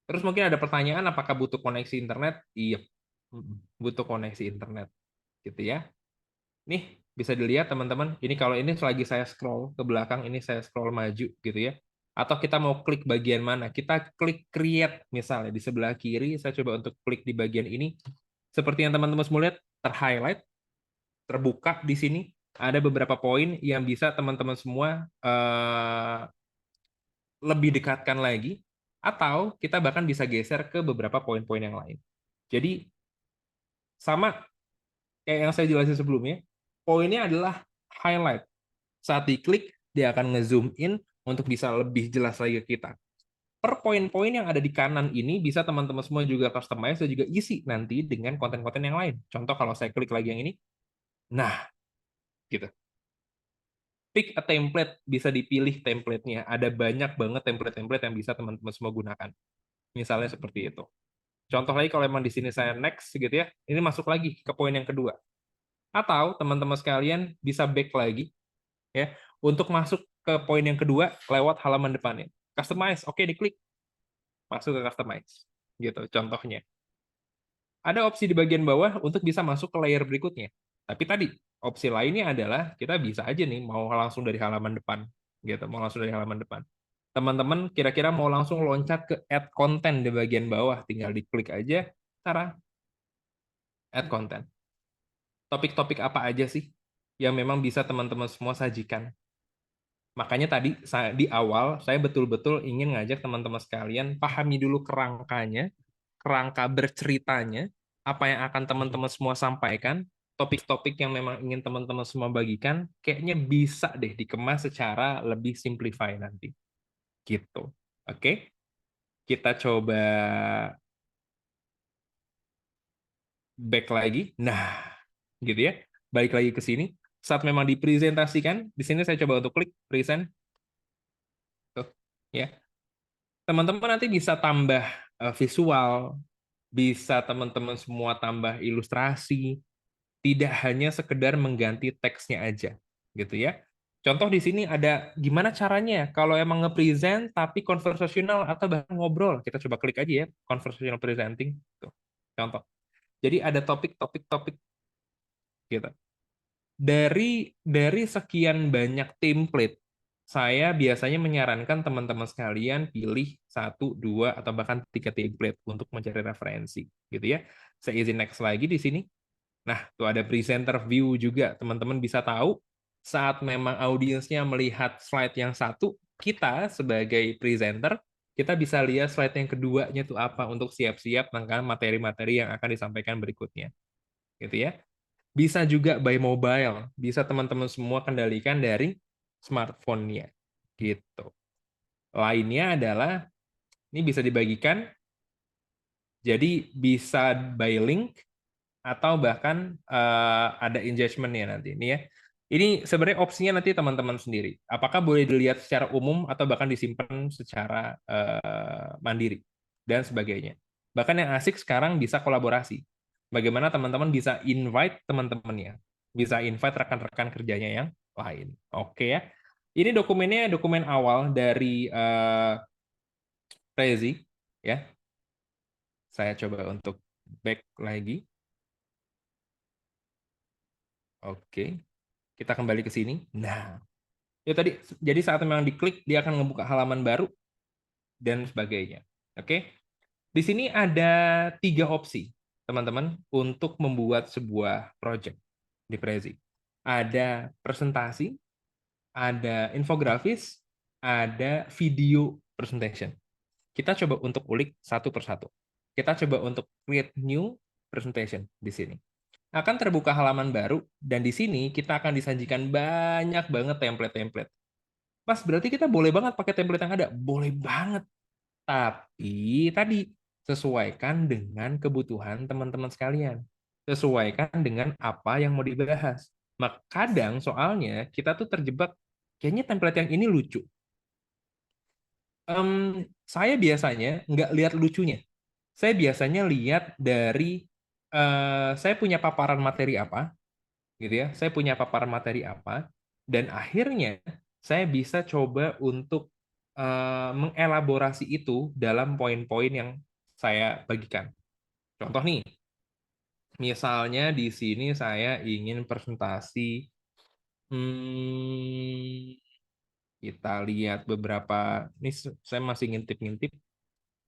Terus mungkin ada pertanyaan, apakah butuh koneksi internet? Iya, butuh koneksi internet. Gitu ya. Nih, bisa dilihat teman-teman, ini kalau ini selagi saya scroll ke belakang, ini saya scroll maju gitu ya. Atau kita mau klik bagian mana? Kita klik create misalnya di sebelah kiri, saya coba untuk klik di bagian ini. Seperti yang teman-teman semua lihat, terhighlight, terbuka di sini. Ada beberapa poin yang bisa teman-teman semua lebih dekatkan lagi, atau kita bahkan bisa geser ke beberapa poin-poin yang lain. Jadi, sama kayak yang saya jelasin sebelumnya, poinnya adalah highlight. Saat diklik, dia akan nge-zoom in untuk bisa lebih jelas lagi ke kita. Per poin-poin yang ada di kanan ini bisa teman-teman semua juga customize dan juga isi nanti dengan konten-konten yang lain. Contoh kalau saya klik lagi yang ini, nah, gitu. Pick a template, bisa dipilih template-nya. Ada banyak banget template-template yang bisa teman-teman semua gunakan. Misalnya seperti itu. Contoh lagi kalau memang di sini saya next gitu ya, ini masuk lagi ke poin yang kedua. Atau teman-teman sekalian bisa back lagi ya untuk masuk ke poin yang kedua lewat halaman depannya. Customize, oke diklik. Masuk ke customize. Gitu contohnya. Ada opsi di bagian bawah untuk bisa masuk ke layer berikutnya. Tapi tadi opsi lainnya adalah kita bisa aja nih mau langsung dari halaman depan gitu, mau langsung dari halaman depan. Teman-teman kira-kira mau langsung loncat ke add content di bagian bawah, tinggal diklik aja cara add content. Topik-topik apa aja sih yang memang bisa teman-teman semua sajikan? Makanya tadi di awal saya betul-betul ingin ngajak teman-teman sekalian pahami dulu kerangkanya, kerangka berceritanya, apa yang akan teman-teman semua sampaikan, topik-topik yang memang ingin teman-teman semua bagikan, kayaknya bisa deh dikemas secara lebih simplify nanti. Gitu. Oke? Kita coba back lagi. Nah, gitu ya. Balik lagi ke sini. Saat memang dipresentasikan, di sini saya coba untuk klik present. Tuh, ya. Teman-teman nanti bisa tambah visual, bisa teman-teman semua tambah ilustrasi, tidak hanya sekedar mengganti teksnya aja, gitu ya. Contoh di sini ada gimana caranya kalau emang nge-present tapi conversational atau bahkan ngobrol. Kita coba klik aja ya, conversational presenting. Tuh, contoh. Jadi ada topik-topik gitu. Dari sekian banyak template, saya biasanya menyarankan teman-teman sekalian pilih satu, dua, atau bahkan tiga template untuk mencari referensi, gitu ya. Saya izin next lagi di sini. Nah, tuh ada presenter view juga. Teman-teman bisa tahu saat memang audiensnya melihat slide yang satu, kita sebagai presenter, kita bisa lihat slide yang keduanya tuh apa untuk siap-siap tentang materi-materi yang akan disampaikan berikutnya. Gitu ya. Bisa juga by mobile, bisa teman-teman semua kendalikan dari smartphone-nya. Gitu. Lainnya adalah, ini bisa dibagikan, jadi bisa by link, atau bahkan ada engagement-nya nanti. Ini ya. Ini sebenarnya opsinya nanti teman-teman sendiri. Apakah boleh dilihat secara umum atau bahkan disimpan secara mandiri dan sebagainya. Bahkan yang asik sekarang bisa kolaborasi. Bagaimana teman-teman bisa invite teman-temannya, bisa invite rekan-rekan kerjanya yang lain. Oke ya. Ini dokumennya dokumen awal dari Prezi ya. Saya coba untuk back lagi. Oke. Kita kembali ke sini. Nah, ya tadi, jadi saat memang diklik, dia akan membuka halaman baru dan sebagainya. Oke, di sini ada 3 opsi, teman-teman, untuk membuat sebuah project di Prezi. Ada presentasi, ada infografis, ada video presentation. Kita coba untuk ulik satu persatu. Kita coba untuk create new presentation di sini. Akan terbuka halaman baru, dan di sini kita akan disajikan banyak banget template-template. Mas, berarti kita boleh banget pakai template yang ada? Boleh banget. Tapi tadi, sesuaikan dengan kebutuhan teman-teman sekalian. Sesuaikan dengan apa yang mau dibahas. Maka kadang soalnya kita tuh terjebak, kayaknya template yang ini lucu. Saya biasanya nggak lihat lucunya. Saya biasanya lihat dari, saya punya paparan materi apa, gitu ya. Saya punya paparan materi apa, dan akhirnya saya bisa coba untuk mengelaborasi itu dalam poin-poin yang saya bagikan. Contoh nih, misalnya di sini saya ingin presentasi, hmm, kita lihat beberapa, ini saya masih ngintip-ngintip.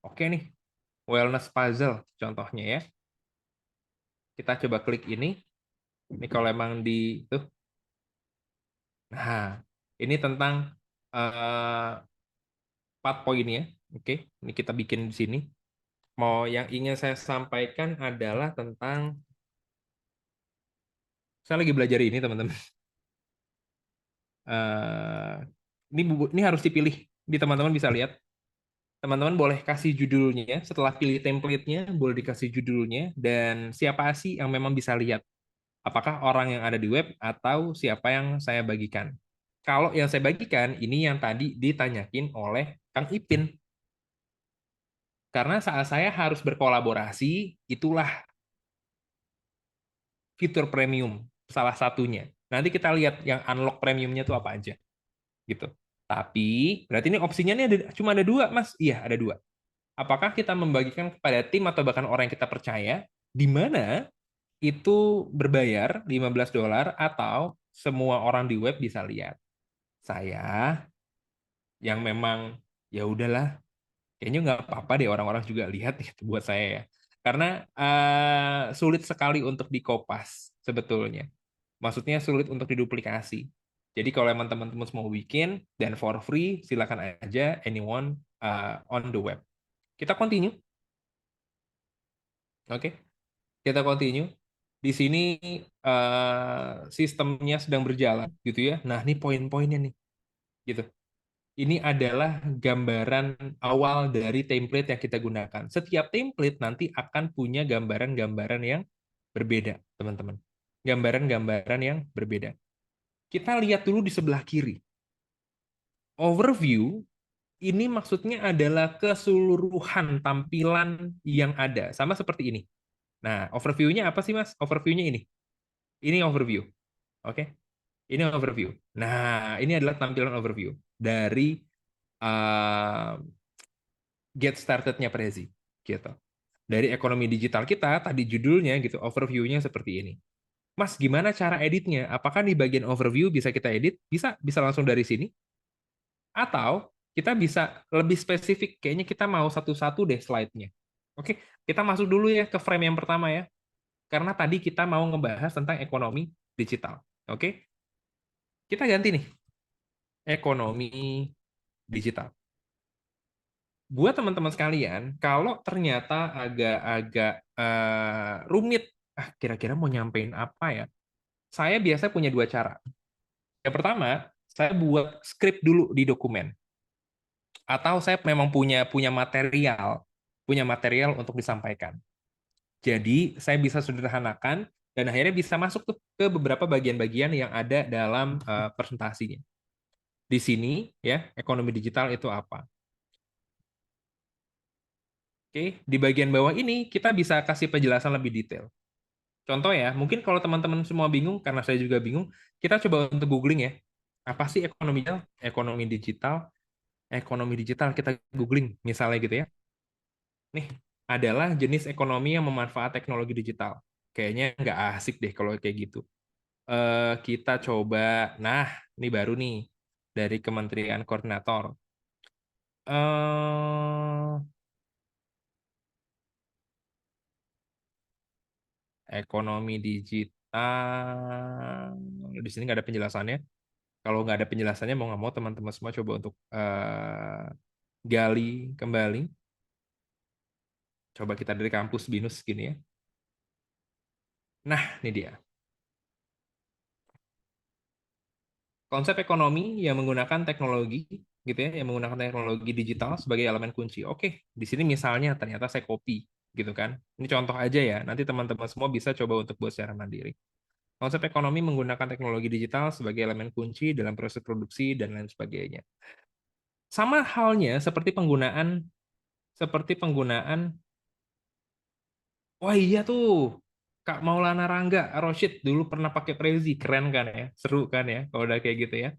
Oke nih, wellness puzzle contohnya ya. Kita coba klik ini. Ini kalau emang di tuh. Nah, ini tentang 4 poinnya. Oke, ini kita bikin di sini. Mau yang ingin saya sampaikan adalah tentang, saya lagi belajar ini teman-teman. Ini harus dipilih. Di teman-teman bisa lihat. Teman-teman boleh kasih judulnya. Setelah pilih template-nya, boleh dikasih judulnya. Dan siapa sih yang memang bisa lihat. Apakah orang yang ada di web atau siapa yang saya bagikan. Kalau yang saya bagikan, ini yang tadi ditanyakin oleh Kang Ipin. Karena saat saya harus berkolaborasi, itulah fitur premium salah satunya. Nanti kita lihat yang unlock premiumnya itu apa aja, gitu. Tapi berarti ini opsinya nih cuma ada 2, Mas. Iya, ada 2. Apakah kita membagikan kepada tim atau bahkan orang yang kita percaya, di mana itu berbayar $15 atau semua orang di web bisa lihat. Saya yang memang ya udahlah, kayaknya nggak apa-apa deh orang-orang juga lihat gitu buat saya ya. Karena sulit sekali untuk dikopas sebetulnya. Maksudnya sulit untuk diduplikasi. Jadi kalau emang teman-teman mau bikin dan for free, silakan aja anyone on the web. Kita continue. Oke, kita continue. Di sini sistemnya sedang berjalan gitu ya. Nah, ini poin-poinnya nih. Gitu. Ini adalah gambaran awal dari template yang kita gunakan. Setiap template nanti akan punya gambaran-gambaran yang berbeda, teman-teman. Gambaran-gambaran yang berbeda. Kita lihat dulu di sebelah kiri. Overview ini maksudnya adalah keseluruhan tampilan yang ada. Sama seperti ini. Nah, overview-nya apa sih, Mas? Overview-nya ini. Ini overview. Oke? Ini overview. Nah, ini adalah tampilan overview dari uh, get started-nya Prezi. Gitu. Dari ekonomi digital kita, tadi judulnya gitu, overview-nya seperti ini. Mas, gimana cara editnya? Apakah di bagian overview bisa kita edit? Bisa, bisa langsung dari sini. Atau kita bisa lebih spesifik, kayaknya kita mau satu-satu deh slide-nya. Oke, kita masuk dulu ya ke frame yang pertama ya. Karena tadi kita mau ngebahas tentang ekonomi digital. Oke, kita ganti nih, ekonomi digital. Buat teman-teman sekalian, kalau ternyata agak-agak rumit, kira-kira mau nyampein apa ya? Saya biasa punya dua cara. Yang pertama, saya buat skrip dulu di dokumen. Atau saya memang punya material untuk disampaikan. Jadi saya bisa sederhanakan dan akhirnya bisa masuk tuh ke beberapa bagian-bagian yang ada dalam presentasinya. Di sini ya, ekonomi digital itu apa? Oke, di bagian bawah ini kita bisa kasih penjelasan lebih detail. Contoh ya, mungkin kalau teman-teman semua bingung, karena saya juga bingung, kita coba untuk googling ya. Apa sih ekonomi digital? Ekonomi digital, ekonomi digital kita googling misalnya gitu ya. Nih, adalah jenis ekonomi yang memanfaat teknologi digital. Kayaknya nggak asik deh kalau kayak gitu. Kita coba, nah, ini baru nih dari Kementerian Koordinator. Eh, Ekonomi digital. Di sini nggak ada penjelasannya. Kalau nggak ada penjelasannya, mau nggak mau teman-teman semua coba untuk gali kembali. Coba kita dari kampus BINUS gini ya. Nah, ini dia. Konsep ekonomi yang menggunakan teknologi, gitu ya, yang menggunakan teknologi digital sebagai elemen kunci. Oke, di sini misalnya ternyata saya copy, gitu kan. Ini contoh aja ya. Nanti teman-teman semua bisa coba untuk buat secara mandiri. Konsep ekonomi menggunakan teknologi digital sebagai elemen kunci dalam proses produksi dan lain sebagainya. Sama halnya seperti penggunaan. Wah iya tuh, Kak Maulana Rangga Roshid dulu pernah pakai Prezi, keren kan ya, seru kan ya, kalau udah kayak gitu ya,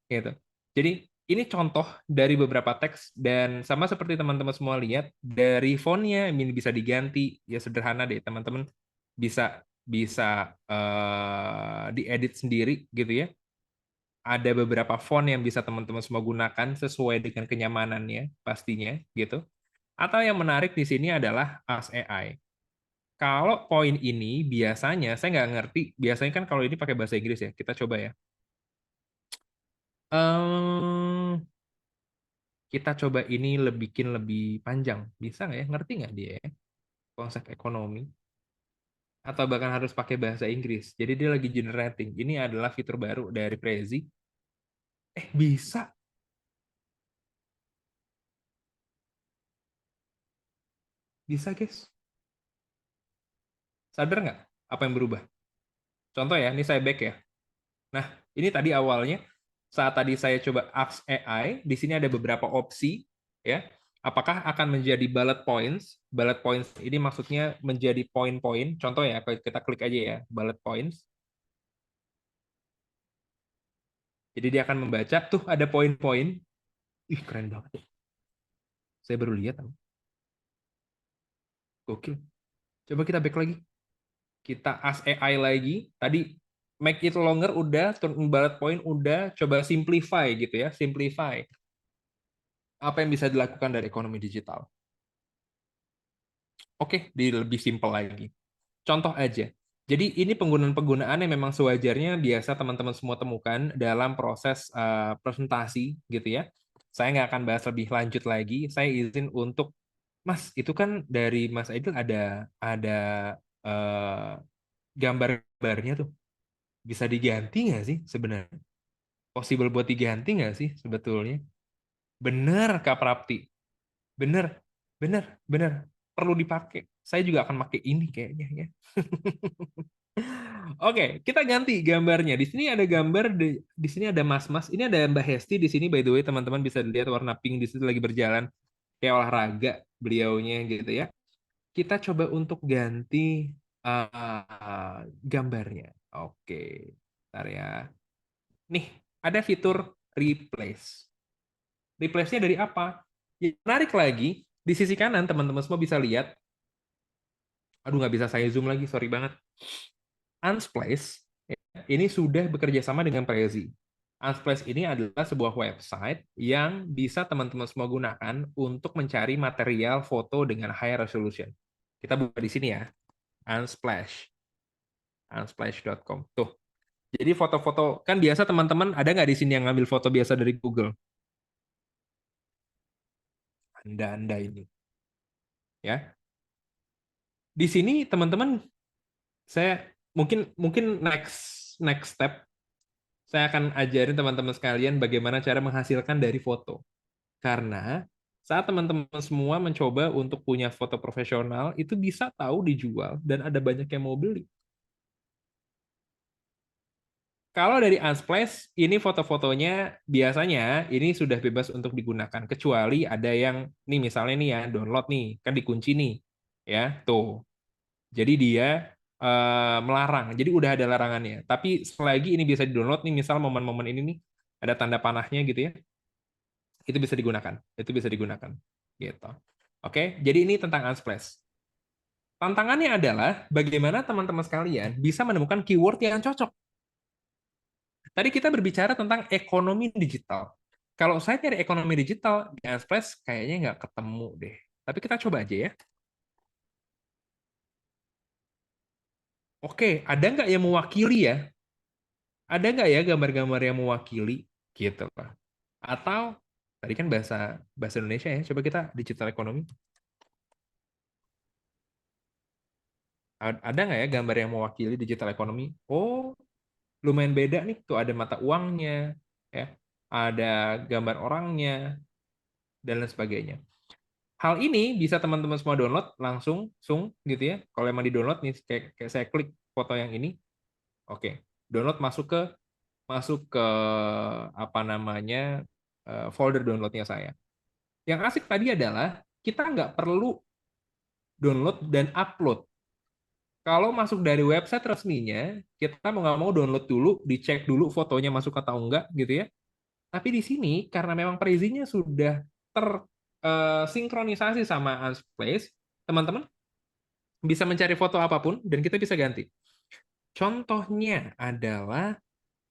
gitu. Jadi ini contoh dari beberapa teks dan sama seperti teman-teman semua lihat dari fontnya ini bisa diganti ya sederhana deh teman-teman bisa bisa diedit sendiri gitu ya. Ada beberapa font yang bisa teman-teman semua gunakan sesuai dengan kenyamanannya pastinya gitu. Atau yang menarik di sini adalah Ask AI. Kalau poin ini biasanya saya nggak ngerti. Biasanya kan kalau ini pakai bahasa Inggris ya. Kita coba ya. Kita coba ini bikin lebih panjang. Bisa nggak ya? Ngerti nggak dia ya? Konsep ekonomi. Atau bahkan harus pakai bahasa Inggris. Jadi dia lagi generating. Ini adalah fitur baru dari Prezi. Bisa. Bisa guys. Sadar nggak apa yang berubah? Contoh ya, ini saya back ya. Nah, ini tadi awalnya saat tadi saya coba ask AI, di sini ada beberapa opsi ya. Apakah akan menjadi bullet points? Bullet points ini maksudnya menjadi poin-poin. Contoh ya, kita klik aja ya, bullet points. Jadi dia akan membaca, tuh ada poin-poin. Ih, keren banget ya. Saya baru lihat. Gokil. Coba kita back lagi. Kita ask AI lagi. Tadi make it longer udah, turn bullet point udah, coba simplify gitu ya, simplify. Apa yang bisa dilakukan dari ekonomi digital? Oke, lebih simpel lagi. Contoh aja. Jadi ini penggunaan-penggunaan yang memang sewajarnya biasa teman-teman semua temukan dalam proses presentasi gitu ya. Saya nggak akan bahas lebih lanjut lagi. Saya izin untuk Mas, itu kan dari Mas Aidil ada eh, gambar-gambarnya tuh. Bisa diganti nggak sih sebenarnya? Possible buat diganti nggak sih sebetulnya? Bener, Kak Prapti. Bener, bener, bener. perlu dipakai. Saya juga akan pakai ini kayaknya ya. Oke, kita ganti gambarnya. Di sini ada gambar di sini ada mas-mas. Ini ada Mbak Hesti di sini, by the way, teman-teman bisa lihat warna pink di situ lagi berjalan kayak olahraga beliaunya gitu ya. Kita coba untuk ganti gambarnya. Oke, bentar ya. Nih, ada fitur replace. Replace-nya dari apa? Yang menarik lagi, di sisi kanan teman-teman semua bisa lihat. Aduh, nggak bisa saya zoom lagi, sorry banget. Unsplash ini sudah bekerja sama dengan Prezi. Unsplash ini adalah sebuah website yang bisa teman-teman semua gunakan untuk mencari material foto dengan high resolution. Kita buka di sini ya, Unsplash, unsplash.com. Tuh, jadi foto-foto kan biasa teman-teman ada nggak di sini yang ngambil foto biasa dari Google? Anda ini, ya. Di sini teman-teman, saya mungkin mungkin next step saya akan ajarin teman-teman sekalian bagaimana cara menghasilkan dari foto. Karena saat teman-teman semua mencoba untuk punya foto profesional, itu bisa tahu dijual dan ada banyak yang mau beli. Kalau dari Unsplash, ini foto-fotonya biasanya ini sudah bebas untuk digunakan. Kecuali ada yang, nih misalnya nih ya, download nih, kan dikunci nih. Ya, tuh. Jadi dia melarang. Jadi udah ada larangannya. Tapi selagi ini bisa di-download nih, misal momen-momen ini nih, ada tanda panahnya gitu ya, itu bisa digunakan. Itu bisa digunakan. Gitu. Oke, jadi ini tentang Unsplash. Tantangannya adalah bagaimana teman-teman sekalian bisa menemukan keyword yang cocok. Tadi kita berbicara tentang ekonomi digital. Kalau saya cari ekonomi digital di Unsplash, kayaknya nggak ketemu deh. Tapi kita coba aja ya. Oke, ada nggak yang mewakili ya? Ada nggak ya gambar-gambar yang mewakili? Gitu lah. Atau tadi kan bahasa bahasa Indonesia ya. Coba kita digital ekonomi. Ada nggak ya gambar yang mewakili digital ekonomi? Oh, lumayan beda nih. Tuh ada mata uangnya, ya, ada gambar orangnya, dan lain sebagainya. Hal ini bisa teman-teman semua download langsung, gitu ya. Kalau emang di-download nih, kayak saya klik foto yang ini, oke, download masuk ke apa namanya folder downloadnya saya. Yang asik tadi adalah kita nggak perlu download dan upload. Kalau masuk dari website resminya, kita mau nggak mau download dulu, dicek dulu fotonya masuk atau enggak, gitu ya. Tapi di sini, karena memang perizinya sudah tersinkronisasi sama Unsplash, teman-teman bisa mencari foto apapun, dan kita bisa ganti. Contohnya adalah,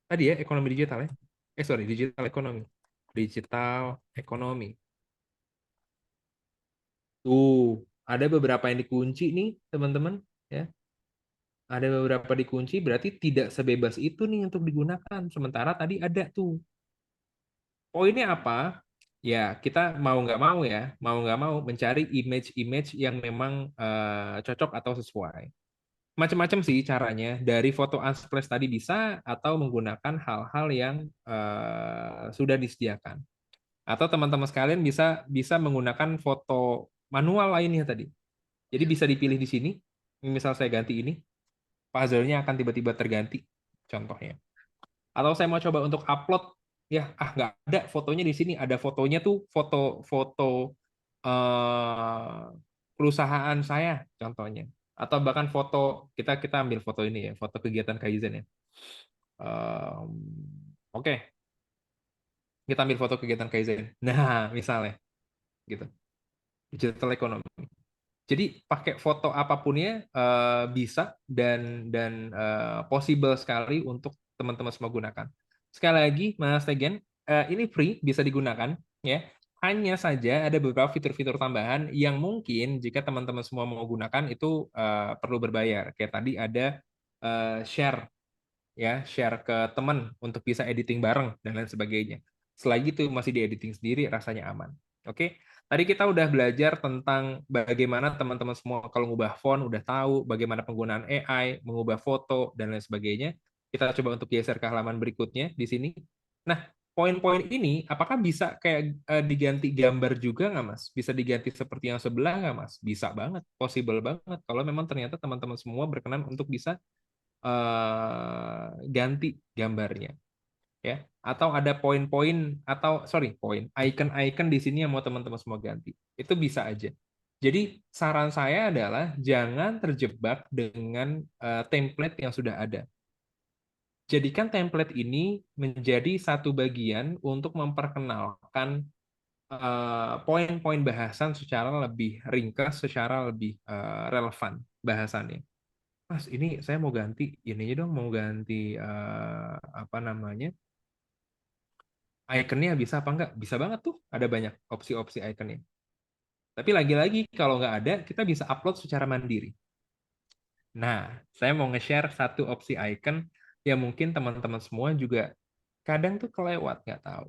tadi ya, ekonomi digital ya. Sorry, digital ekonomi. Digital ekonomi. Tuh, ada beberapa yang dikunci nih, teman-teman. Ya, ada beberapa dikunci, berarti tidak sebebas itu nih untuk digunakan. Sementara tadi ada tuh. Poinnya apa? Ya, kita mau nggak mau mencari image-image yang memang cocok atau sesuai. Macam-macam sih caranya. Dari foto Unsplash tadi bisa, atau menggunakan hal-hal yang sudah disediakan. Atau teman-teman sekalian bisa bisa menggunakan foto manual lainnya tadi. Jadi bisa dipilih di sini. Misal saya ganti ini, puzzle-nya akan tiba-tiba terganti, contohnya. Atau saya mau coba untuk upload, ya nggak ada fotonya di sini. Ada fotonya tuh foto-foto perusahaan saya, contohnya. Atau bahkan foto kita kita ambil foto ini ya, foto kegiatan Kaizen ya. Oke, kita ambil foto kegiatan Kaizen. Nah, misalnya, gitu. Digital economy. Jadi pakai foto apapunnya bisa dan possible sekali untuk teman-teman semua gunakan. Sekali lagi, Mas Tegen, ini free, bisa digunakan, ya. Hanya saja ada beberapa fitur-fitur tambahan yang mungkin jika teman-teman semua mau gunakan itu perlu berbayar. Kayak tadi ada share, ya, share ke teman untuk bisa editing bareng dan lain sebagainya. Selagi itu masih di editing sendiri, rasanya aman. Oke. Tadi kita udah belajar tentang bagaimana teman-teman semua kalau ngubah font udah tahu, bagaimana penggunaan AI, mengubah foto, dan lain sebagainya. Kita coba untuk geser ke halaman berikutnya di sini. Nah, poin-poin ini apakah bisa kayak diganti gambar juga nggak Mas? Bisa diganti seperti yang sebelah nggak Mas? Bisa banget, possible banget. Kalau memang ternyata teman-teman semua berkenan untuk bisa ganti gambarnya, ya. Atau ada poin-poin atau sorry poin, icon-icon di sini yang mau teman-teman semua ganti. Itu bisa aja. Jadi saran saya adalah jangan terjebak dengan template yang sudah ada. Jadikan template ini menjadi satu bagian untuk memperkenalkan poin-poin bahasan secara lebih ringkas, secara lebih relevan bahasannya. Mas, ini saya mau ganti ininya dong, mau ganti apa namanya, ikonnya bisa apa enggak? Bisa banget tuh, ada banyak opsi-opsi ikonnya. Tapi lagi-lagi kalau nggak ada, kita bisa upload secara mandiri. Nah, saya mau nge-share satu opsi icon yang mungkin teman-teman semua juga kadang tuh kelewat, nggak tahu.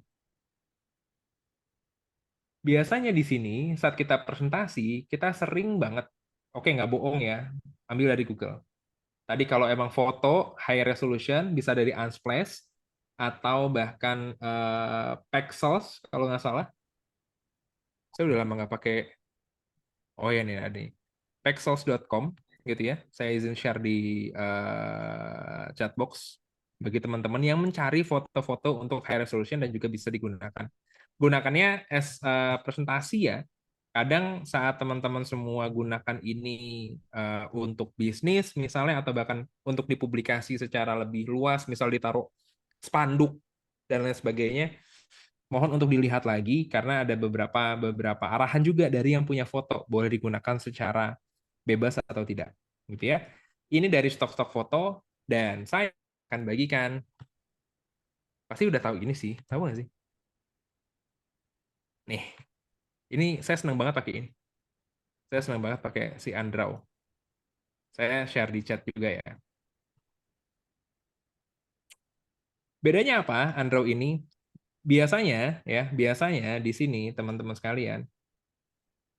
Biasanya di sini, saat kita presentasi, kita sering banget, oke nggak bohong ya, ambil dari Google. Tadi kalau emang foto, high resolution, bisa dari Unsplash, atau bahkan Pexels, kalau nggak salah. Saya udah lama nggak pakai, oh ya nih, ada nih. Pexels.com gitu ya. Saya izin share di chatbox bagi teman-teman yang mencari foto-foto untuk high resolution dan juga bisa digunakan. Gunakannya as presentasi ya. Kadang saat teman-teman semua gunakan ini untuk bisnis misalnya atau bahkan untuk dipublikasi secara lebih luas, misal ditaruh spanduk dan lain sebagainya, mohon untuk dilihat lagi karena ada beberapa arahan juga dari yang punya foto boleh digunakan secara bebas atau tidak gitu ya. Ini dari stok-stok foto dan saya akan bagikan, pasti udah tahu ini sih, tahu nggak sih? Nih, ini saya senang banget pakai ini. Saya senang banget pakai si Andraw. Saya share di chat juga ya. Bedanya apa Andraw ini? Biasanya ya, biasanya di sini teman-teman sekalian.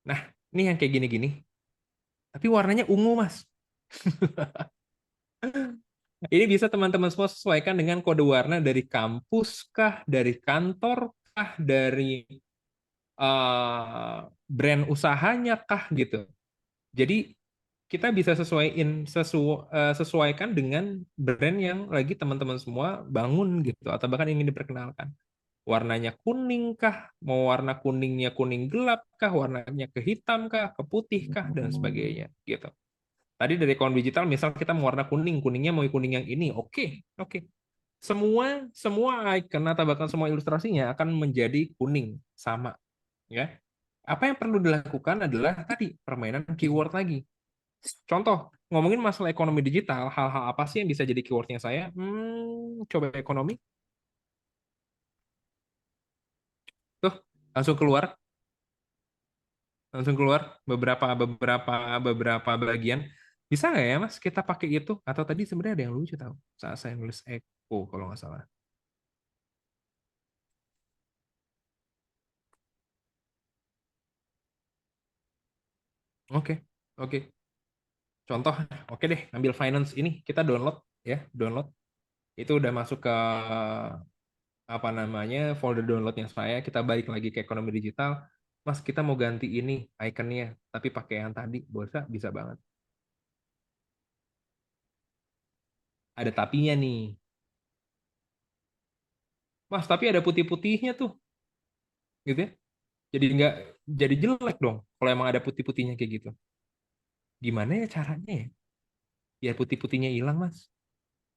Nah, ini yang kayak gini-gini. Tapi warnanya ungu, Mas. Ini bisa teman-teman semua sesuaikan dengan kode warna dari kampus kah, dari kantor kah, dari brand usahanya kah gitu. Jadi kita bisa sesuaikan dengan brand yang lagi teman-teman semua bangun gitu atau bahkan ingin diperkenalkan. Warnanya kuning kah, mau warna kuningnya kuning gelap kah, warnanya ke hitam kah, ke putih kah dan sebagainya gitu. Tadi dari kawan digital, misal kita mau warna kuning, kuningnya mau kuning yang ini, oke. Semua icon atau bahkan semua ilustrasinya akan menjadi kuning sama, ya. Apa yang perlu dilakukan adalah tadi permainan keyword lagi. Contoh, ngomongin masalah ekonomi digital, hal-hal apa sih yang bisa jadi keywordnya saya? Coba ekonomi, tuh langsung keluar beberapa bagian. Bisa nggak ya Mas kita pakai itu? Atau tadi sebenarnya ada yang lucu tahu saat saya nulis Eko kalau nggak salah. Oke, oke. Contoh, oke deh, ambil finance ini kita download ya, download. Itu udah masuk ke apa namanya folder downloadnya saya. Kita balik lagi ke ekonomi digital. Mas, kita mau ganti ini ikonnya, tapi pakai yang tadi, bisa banget. Ada tapinya nih. Mas, tapi ada putih-putihnya tuh, gitu ya. Jadi nggak jadi jelek dong kalau emang ada putih-putihnya kayak gitu. Gimana ya caranya ya? Biar putih-putihnya hilang, Mas.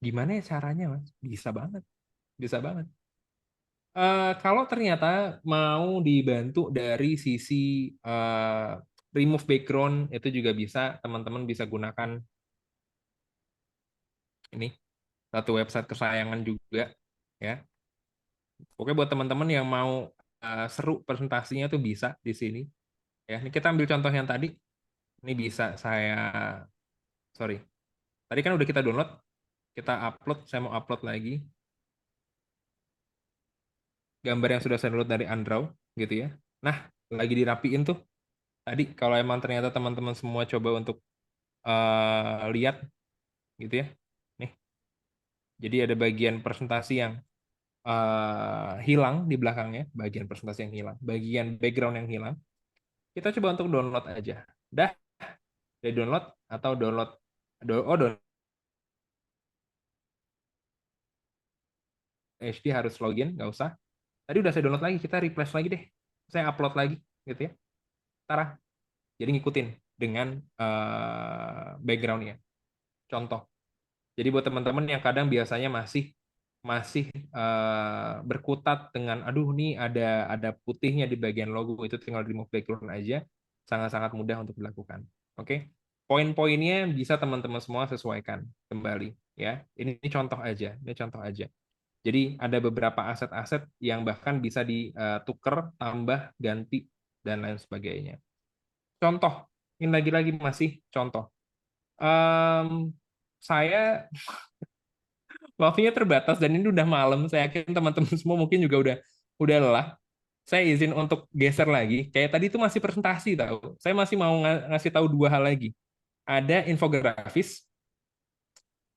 Gimana ya caranya, Mas? Bisa banget. Bisa banget. Kalau ternyata mau dibantu dari sisi remove background, itu juga bisa. Teman-teman bisa gunakan ini satu website kesayangan juga, ya. Oke, buat teman-teman yang mau seru presentasinya tuh bisa di sini. Ya, ini kita ambil contoh yang tadi. Ini bisa saya, sorry. Tadi kan udah kita download, kita upload, saya mau upload lagi gambar yang sudah saya download dari Andraw gitu ya. Nah, lagi dirapiin tuh. Tadi kalau emang ternyata teman-teman semua coba untuk lihat gitu ya. Nih. Jadi ada bagian presentasi yang hilang di belakangnya, bagian presentasi yang hilang, bagian background yang hilang, kita coba untuk download aja. Dah, dari download atau download HD harus login, nggak usah. Tadi udah saya download lagi, kita refresh lagi deh. Saya upload lagi, gitu ya. Tara. Jadi ngikutin dengan backgroundnya. Contoh. Jadi buat teman-teman yang kadang biasanya masih masih berkutat dengan, aduh nih ada putihnya di bagian logo, itu tinggal remove background aja, sangat-sangat mudah untuk dilakukan. Oke, poin-poinnya bisa teman-teman semua sesuaikan kembali ya. Ini contoh aja, ini contoh aja. Jadi ada beberapa aset-aset yang bahkan bisa ditukar, tambah, ganti, dan lain sebagainya. Contoh, ini lagi-lagi masih contoh. Saya waktunya terbatas dan ini udah malam. Saya yakin teman-teman semua mungkin juga udah lelah. Saya izin untuk geser lagi. Kayak tadi itu masih presentasi tahu. Saya masih mau ngasih tahu dua hal lagi. Ada infografis.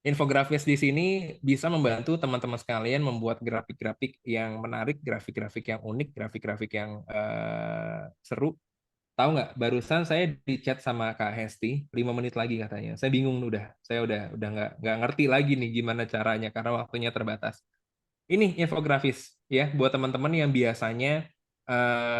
Infografis di sini bisa membantu teman-teman sekalian membuat grafik-grafik yang menarik, grafik-grafik yang unik, grafik-grafik yang seru. Tahu nggak? Barusan saya di chat sama Kak Hesti, 5 menit lagi katanya. Saya bingung udah. Saya udah nggak ngerti lagi nih gimana caranya karena waktunya terbatas. Ini infografis ya buat teman-teman yang biasanya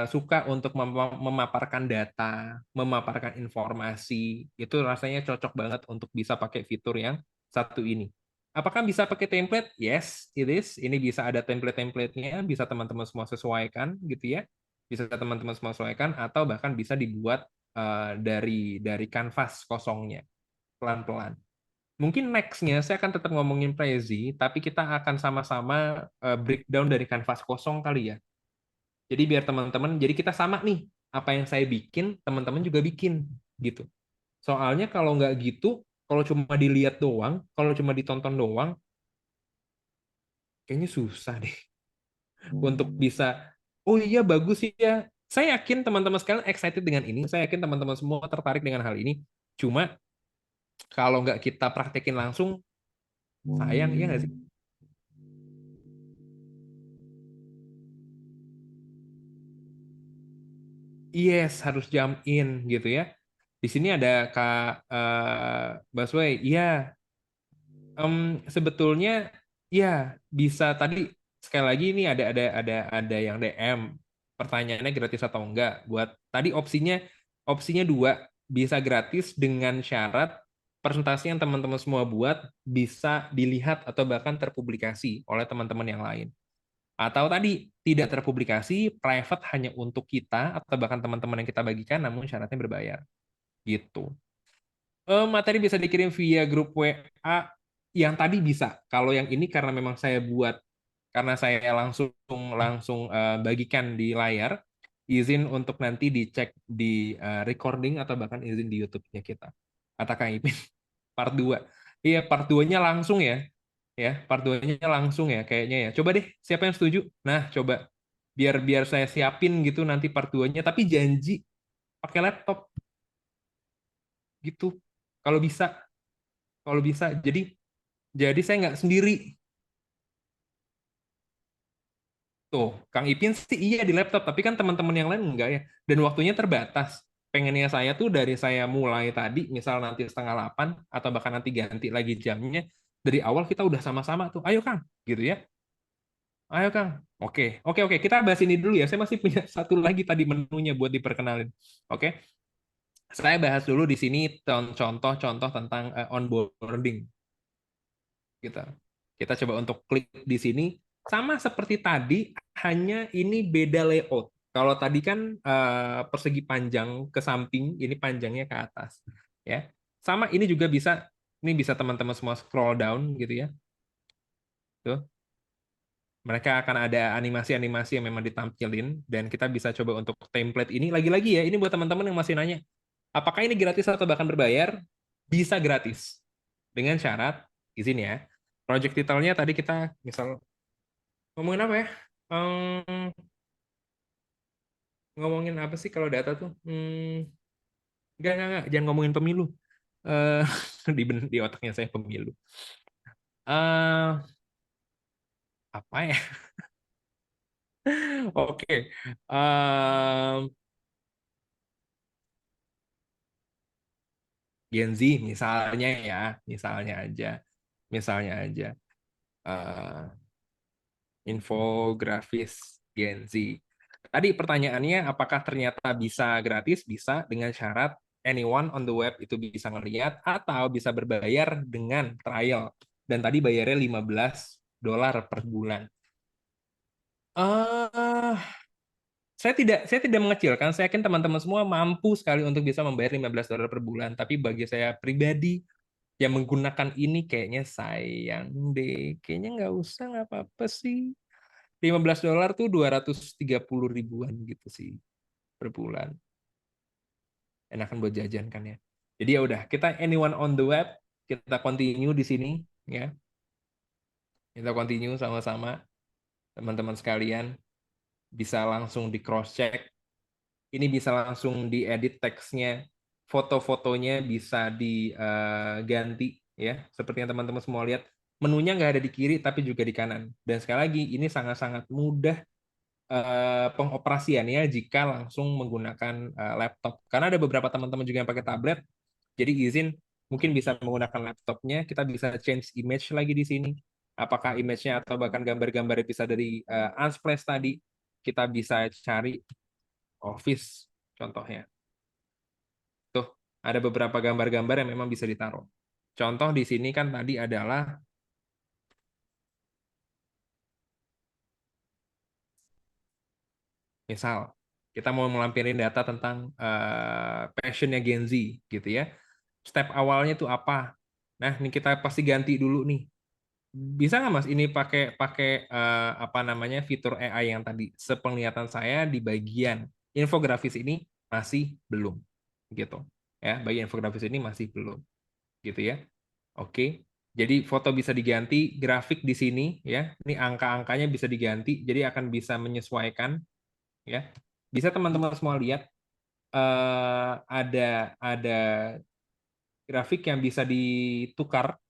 suka untuk memaparkan data, memaparkan informasi, itu rasanya cocok banget untuk bisa pakai fitur yang satu ini. Apakah bisa pakai template? Yes, it is. Ini bisa ada template-templatenya, bisa teman-teman semua sesuaikan gitu ya. Bisa teman-teman semua sesuaikan atau bahkan bisa dibuat dari kanvas kosongnya pelan-pelan. Mungkin next-nya saya akan tetap ngomongin Prezi, tapi kita akan sama-sama breakdown dari kanvas kosong kali ya. Jadi biar teman-teman, jadi kita sama nih, apa yang saya bikin, teman-teman juga bikin, gitu. Soalnya kalau nggak gitu, kalau cuma dilihat doang, kalau cuma ditonton doang, kayaknya susah deh untuk bisa, oh iya bagus sih ya. Saya yakin teman-teman sekalian excited dengan ini, saya yakin teman-teman semua tertarik dengan hal ini. Cuma kalau nggak kita praktekin langsung, sayang, iya nggak sih? Yes, harus jump in gitu ya. Di sini ada Kak Baswe. Iya, sebetulnya ya bisa tadi sekali lagi ini ada yang DM. Pertanyaannya gratis atau enggak? Buat tadi opsinya dua, bisa gratis dengan syarat presentasi yang teman-teman semua buat bisa dilihat atau bahkan terpublikasi oleh teman-teman yang lain. Atau tadi tidak terpublikasi, private hanya untuk kita atau bahkan teman-teman yang kita bagikan, namun syaratnya berbayar. Gitu. Materi bisa dikirim via grup WA yang tadi bisa. Kalau yang ini karena memang saya buat, karena saya langsung langsung bagikan di layar, izin untuk nanti dicek di recording atau bahkan izin di YouTube-nya kita. Kata Kang Ipin, part 2. Iya, part 2-nya langsung ya. Ya, part 2-nya langsung ya kayaknya ya. Coba deh, siapa yang setuju? Nah, coba. Biar biar saya siapin gitu nanti part 2-nya, tapi janji pakai laptop gitu. Kalau bisa, kalau bisa. Jadi saya nggak sendiri. Tuh, Kang Ipin sih iya di laptop, tapi kan teman-teman yang lain enggak ya. Dan waktunya terbatas. Pengennya saya tuh dari saya mulai tadi, misal nanti 7:30, atau bahkan nanti ganti lagi jamnya, dari awal kita udah sama-sama tuh, ayo Kang, gitu ya. Ayo Kang. Oke, oke, oke. Kita bahas ini dulu ya. Saya masih punya satu lagi tadi menunya buat diperkenalin. Oke, saya bahas dulu di sini contoh-contoh tentang onboarding. Kita coba untuk klik di sini. Sama seperti tadi, hanya ini beda layout. Kalau tadi kan persegi panjang ke samping, ini panjangnya ke atas. Ya, sama ini juga bisa. Ini bisa teman-teman semua scroll down gitu ya. Tuh. Mereka akan ada animasi-animasi yang memang ditampilin dan kita bisa coba untuk template ini lagi-lagi ya. Ini buat teman-teman yang masih nanya, apakah ini gratis atau bahkan berbayar? Bisa gratis dengan syarat izin ya. Project title-nya tadi kita misal ngomongin apa ya? Ehm, ngomongin apa sih kalau data tuh? Enggak, jangan ngomongin pemilu. Eh di otaknya saya pemilu. Eh Apa ya? Oke. Em, Gen Z misalnya ya, misalnya aja. Misalnya aja. eh, Infografis Gen Z. Tadi pertanyaannya, apakah ternyata bisa gratis? Bisa, dengan syarat anyone on the web itu bisa ngeliat atau bisa berbayar dengan trial. Dan tadi bayarnya $15 per bulan. eh saya tidak mengecilkan. Saya yakin teman-teman semua mampu sekali untuk bisa membayar $15 per bulan. Tapi bagi saya pribadi yang menggunakan ini kayaknya sayang deh. Kayaknya nggak usah, nggak apa-apa sih. $15 tuh 230 ribuan gitu sih per bulan. Enakan buat jajan kan ya. Jadi ya udah, kita anyone on the web, kita continue di sini ya. Kita continue sama-sama teman-teman sekalian, bisa langsung di cross check. Ini bisa langsung diedit teksnya, foto-fotonya bisa diganti ya. Seperti yang teman-teman semua lihat, menunya nggak ada di kiri tapi juga di kanan. Dan sekali lagi ini sangat-sangat mudah pengoperasiannya jika langsung menggunakan laptop. Karena ada beberapa teman-teman juga yang pakai tablet, jadi izin mungkin bisa menggunakan laptopnya, kita bisa change image lagi di sini. Apakah image-nya atau bahkan gambar-gambar bisa dari Unsplash tadi, kita bisa cari Office contohnya. Tuh, ada beberapa gambar-gambar yang memang bisa ditaruh. Contoh di sini kan tadi adalah misal kita mau melampirin data tentang passionnya Gen Z gitu ya. Step awalnya itu apa? Nah, ini kita pasti ganti dulu nih. Bisa nggak Mas ini pakai pakai apa namanya fitur AI yang tadi? Sepenglihatan saya di bagian infografis ini masih belum gitu. Ya, bagian infografis ini masih belum gitu ya. Oke. Jadi foto bisa diganti, grafik di sini ya. Ini angka-angkanya bisa diganti, jadi akan bisa menyesuaikan ya. Bisa teman-teman semua lihat ada grafik yang bisa ditukar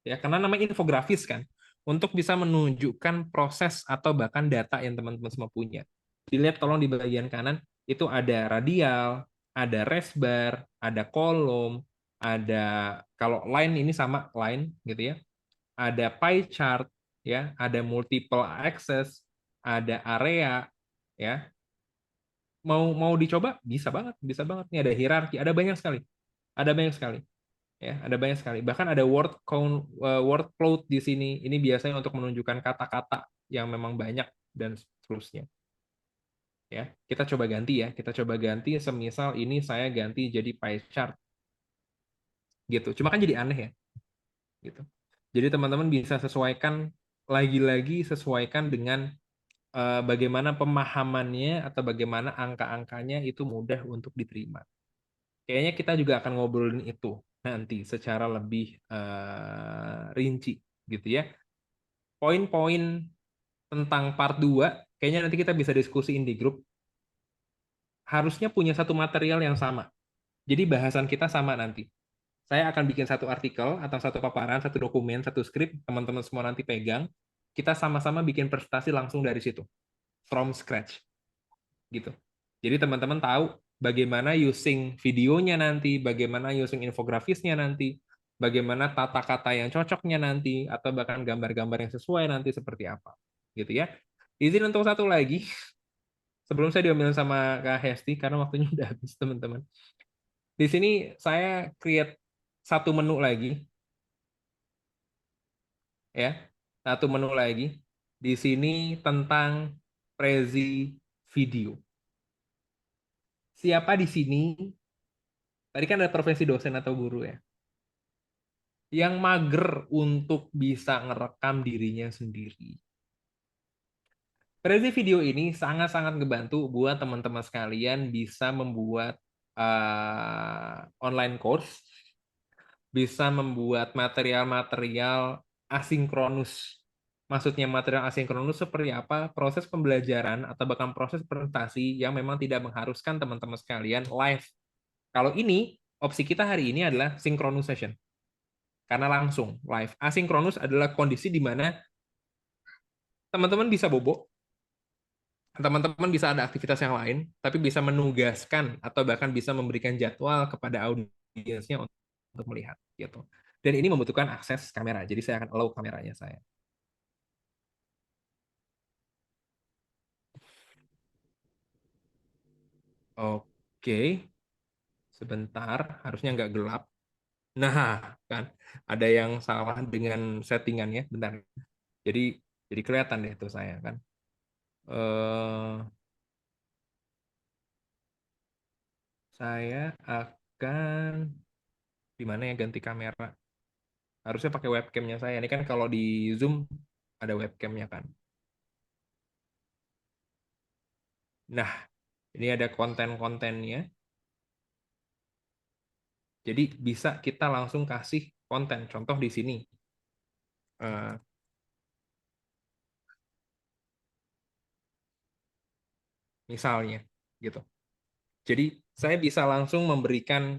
ya, karena namanya infografis kan, untuk bisa menunjukkan proses atau bahkan data yang teman-teman semua punya. Dilihat tolong di bagian kanan itu ada radial, ada resbar, ada kolom, ada kalau line ini sama line gitu ya, ada pie chart ya, ada multiple access, ada area ya. Mau dicoba bisa banget nih, ada hierarki, ada banyak sekali. Ada banyak sekali. Ya, ada banyak sekali. Bahkan ada word count, word cloud di sini. Ini biasanya untuk menunjukkan kata-kata yang memang banyak dan seterusnya. Ya, kita coba ganti ya. Kita coba ganti. Semisal ini saya ganti jadi pie chart, gitu. Cuma kan jadi aneh ya, gitu. Jadi teman-teman bisa sesuaikan lagi-lagi sesuaikan dengan bagaimana pemahamannya atau bagaimana angka-angkanya itu mudah untuk diterima. Kayaknya kita juga akan ngobrolin itu nanti secara lebih rinci, gitu ya. Poin-poin tentang part 2 kayaknya nanti kita bisa diskusiin di grup. Harusnya punya satu material yang sama. Jadi bahasan kita sama nanti. Saya akan bikin satu artikel atau satu paparan, satu dokumen, satu skrip, teman-teman semua nanti pegang. Kita sama-sama bikin presentasi langsung dari situ. From scratch. Gitu. Jadi teman-teman tahu bagaimana using videonya nanti, bagaimana using infografisnya nanti, bagaimana tata kata yang cocoknya nanti, atau bahkan gambar-gambar yang sesuai nanti seperti apa. Gitu ya. Izin untuk satu lagi, sebelum saya diomelin sama Kak Hesti, karena waktunya udah habis teman-teman. Di sini saya create satu menu lagi, ya, satu menu lagi. Di sini tentang Prezi video. Siapa di sini? Tadi kan ada profesi dosen atau guru ya, yang mager untuk bisa ngerekam dirinya sendiri. Prezi video ini sangat-sangat ngebantu buat teman-teman sekalian bisa membuat online course, bisa membuat material-material asinkronus. Maksudnya material asinkronus seperti apa? Proses pembelajaran atau bahkan proses presentasi yang memang tidak mengharuskan teman-teman sekalian live. Kalau ini, opsi kita hari ini adalah synchronous session. Karena langsung live. Asinkronus adalah kondisi di mana teman-teman bisa bobo, teman-teman bisa ada aktivitas yang lain, tapi bisa menugaskan atau bahkan bisa memberikan jadwal kepada audiensnya untuk melihat gitu. Dan ini membutuhkan akses kamera, jadi saya akan allow kameranya saya. Oke, sebentar, harusnya nggak gelap. Nah, kan ada yang salah dengan settingannya, bentar. Jadi jadi kelihatan deh itu saya kan. Saya akan di mana ya ganti kamera. Harusnya pakai webcamnya saya. Ini kan kalau di Zoom ada webcamnya kan. Nah, ini ada konten-kontennya. Jadi bisa kita langsung kasih konten. Contoh di sini. Eh, misalnya gitu. Jadi saya bisa langsung memberikan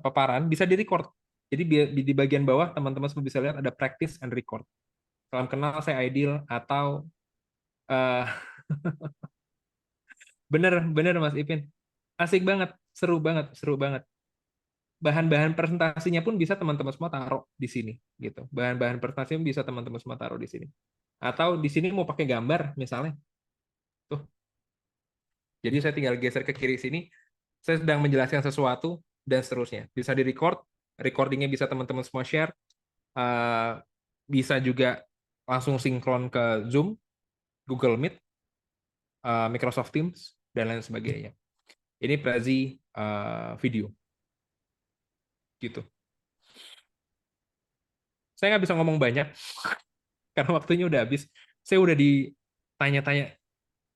paparan, bisa di-record. Jadi di bagian bawah teman-teman semua bisa lihat ada practice and record. Salam kenal, saya Aidil atau eh, bener bener Mas Ipin, asik banget, seru banget, seru banget. Bahan-bahan presentasinya pun bisa teman-teman semua taruh di sini gitu. Bahan-bahan presentasinya bisa teman-teman semua taruh di sini. Atau di sini mau pakai gambar misalnya. Tuh. Jadi saya tinggal geser ke kiri sini. Saya sedang menjelaskan sesuatu dan seterusnya. Bisa di-record, recordingnya bisa teman-teman semua share. Eh, bisa juga langsung sinkron ke Zoom, Google Meet, Microsoft Teams, dan lain sebagainya. Ini Prezi video gitu. Saya nggak bisa ngomong banyak karena waktunya udah habis. Saya udah ditanya-tanya,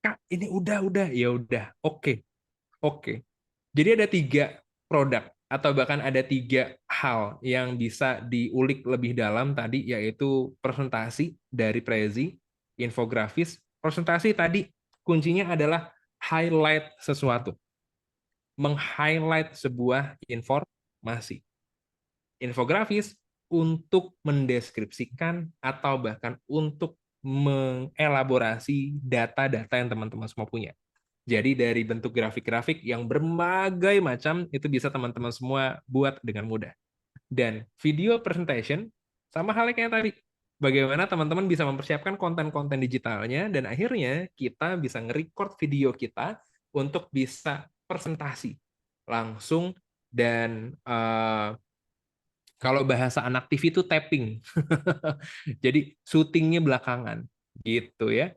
Kak, ini udah, ya udah, oke. Jadi ada 3 produk atau bahkan ada 3 hal yang bisa diulik lebih dalam tadi, yaitu presentasi dari Prezi, infografis. Presentasi tadi kuncinya adalah highlight sesuatu, meng-highlight sebuah informasi. Infografis untuk mendeskripsikan atau bahkan untuk mengelaborasi data-data yang teman-teman semua punya. Jadi dari bentuk grafik-grafik yang berbagai macam itu bisa teman-teman semua buat dengan mudah. Dan video presentation sama halnya kayak tadi. Bagaimana teman-teman bisa mempersiapkan konten-konten digitalnya dan akhirnya kita bisa nge-record video kita untuk bisa presentasi langsung dan kalau bahasa anak TV itu tapping. Jadi syutingnya belakangan gitu ya.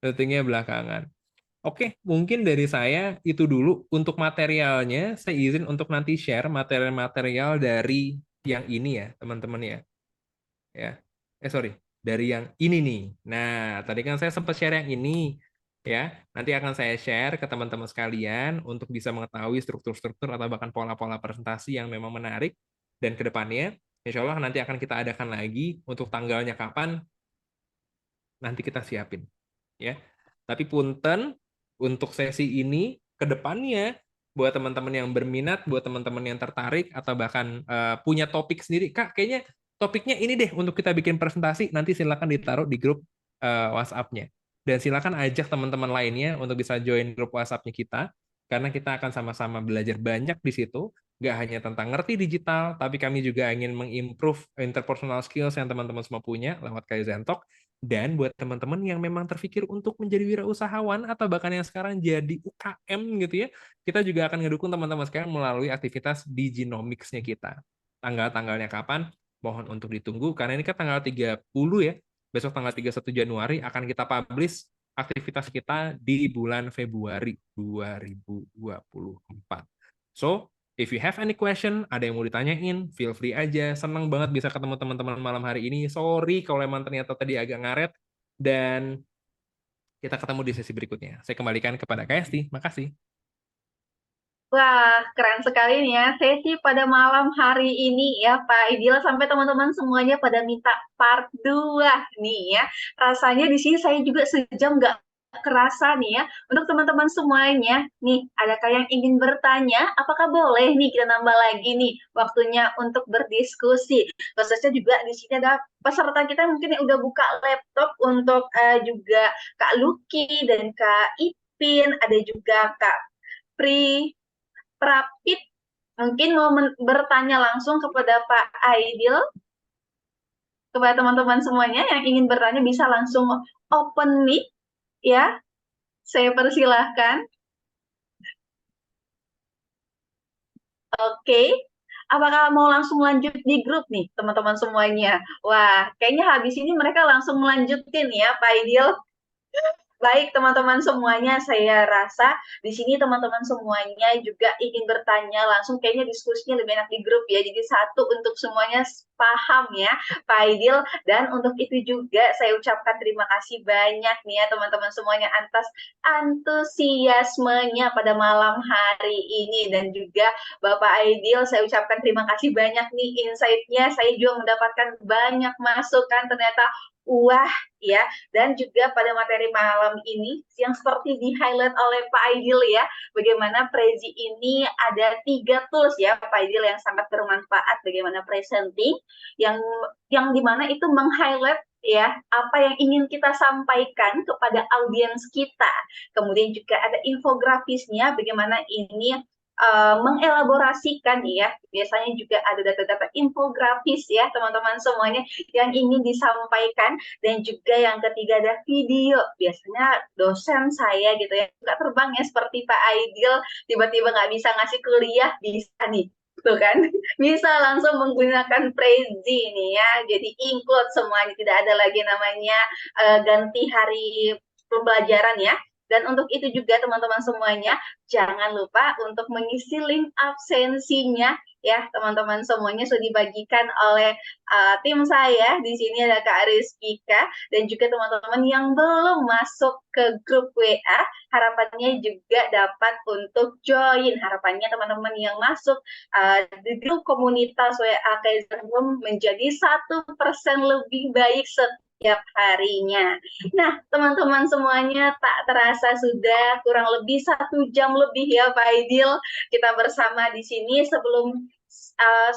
Syutingnya belakangan. Oke, mungkin dari saya itu dulu untuk materialnya. Saya izin untuk nanti share material-material dari yang ini ya, teman-teman ya. Ya. Sorry, dari yang ini nih. Nah, tadi kan saya sempat share yang ini ya. Nanti akan saya share ke teman-teman sekalian untuk bisa mengetahui struktur-struktur atau bahkan pola-pola presentasi yang memang menarik dan ke depannya insya Allah nanti akan kita adakan lagi untuk tanggalnya kapan nanti kita siapin ya. Tapi punten untuk sesi ini ke depannya buat teman-teman yang berminat, buat teman-teman yang tertarik atau bahkan punya topik sendiri, Kak, kayaknya topiknya ini deh untuk kita bikin presentasi, nanti silakan ditaruh di grup WhatsApp-nya. Dan silakan ajak teman-teman lainnya untuk bisa join grup WhatsApp-nya kita, karena kita akan sama-sama belajar banyak di situ, nggak hanya tentang ngerti digital, tapi kami juga ingin mengimprove interpersonal skills yang teman-teman semua punya lewat Kaizen Talk. Dan buat teman-teman yang memang terpikir untuk menjadi wirausahawan atau bahkan yang sekarang jadi UKM gitu ya, kita juga akan ngedukung teman-teman sekarang melalui aktivitas di Genomics-nya kita. Tanggal-tanggalnya kapan? Mohon untuk ditunggu, karena ini kan tanggal 30 ya, besok tanggal 31 Januari akan kita publish aktivitas kita di bulan Februari 2024. So, if you have any question, ada yang mau ditanyain, feel free aja. Senang banget bisa ketemu teman-teman malam hari ini. Sorry kalau emang ternyata tadi agak ngaret. Dan kita ketemu di sesi berikutnya. Saya kembalikan kepada KST. Makasih. Wah, keren sekali nih ya sesi pada malam hari ini ya Pak Idil, sampai teman-teman semuanya pada minta part 2 nih ya. Rasanya di sini saya juga sejam nggak kerasa nih ya, untuk teman-teman semuanya, nih adakah yang ingin bertanya? Apakah boleh nih kita nambah lagi nih waktunya untuk berdiskusi? Khususnya juga di sini ada peserta kita mungkin yang udah buka laptop untuk juga Kak Lucky dan Kak Ipin, ada juga Kak Prapit, mungkin mau bertanya langsung kepada Pak Aidil, kepada teman-teman semuanya yang ingin bertanya bisa langsung open mic ya. Saya persilahkan. Oke. Apakah mau langsung lanjut di grup nih, teman-teman semuanya? Wah, kayaknya habis ini mereka langsung melanjutin ya, Pak Idil. Baik, teman-teman semuanya, saya rasa di sini teman-teman semuanya juga ingin bertanya langsung, kayaknya diskusinya lebih enak di grup ya. Jadi satu untuk semuanya paham ya, Pak Aidil. Dan untuk itu juga saya ucapkan terima kasih banyak nih ya teman-teman semuanya atas antusiasmenya pada malam hari ini. Dan juga Bapak Aidil, saya ucapkan terima kasih banyak nih insight-nya. Saya juga mendapatkan banyak masukan, ternyata wah ya. Dan juga pada materi malam ini yang seperti di-highlight oleh Pak Aidil ya, bagaimana Prezi ini ada 3 tools ya Pak Aidil yang sangat bermanfaat, bagaimana presenting, yang dimana itu meng-highlight ya apa yang ingin kita sampaikan kepada audiens kita. Kemudian juga ada infografisnya, bagaimana ini mengelaborasikan ya, biasanya juga ada data-data infografis ya teman-teman semuanya yang ingin disampaikan. Dan juga yang ketiga ada video, biasanya dosen saya gitu ya nggak terbang ya seperti Pak Aidil, tiba-tiba nggak bisa ngasih kuliah, bisa nih tuh kan, bisa langsung menggunakan Prezi nih ya, jadi include semuanya, tidak ada lagi namanya ganti hari pembelajaran ya. Dan untuk itu juga teman-teman semuanya, jangan lupa untuk mengisi link absensinya ya teman-teman semuanya, sudah dibagikan oleh tim saya. Di sini ada Kak Rizkika dan juga teman-teman yang belum masuk ke grup WA, harapannya juga dapat untuk join. Harapannya teman-teman yang masuk di grup komunitas WA Kaizen Room menjadi 1% lebih baik setiap harinya. Nah, teman-teman semuanya, tak terasa sudah kurang lebih 1 jam lebih ya Pak Aidil kita bersama di sini. Sebelum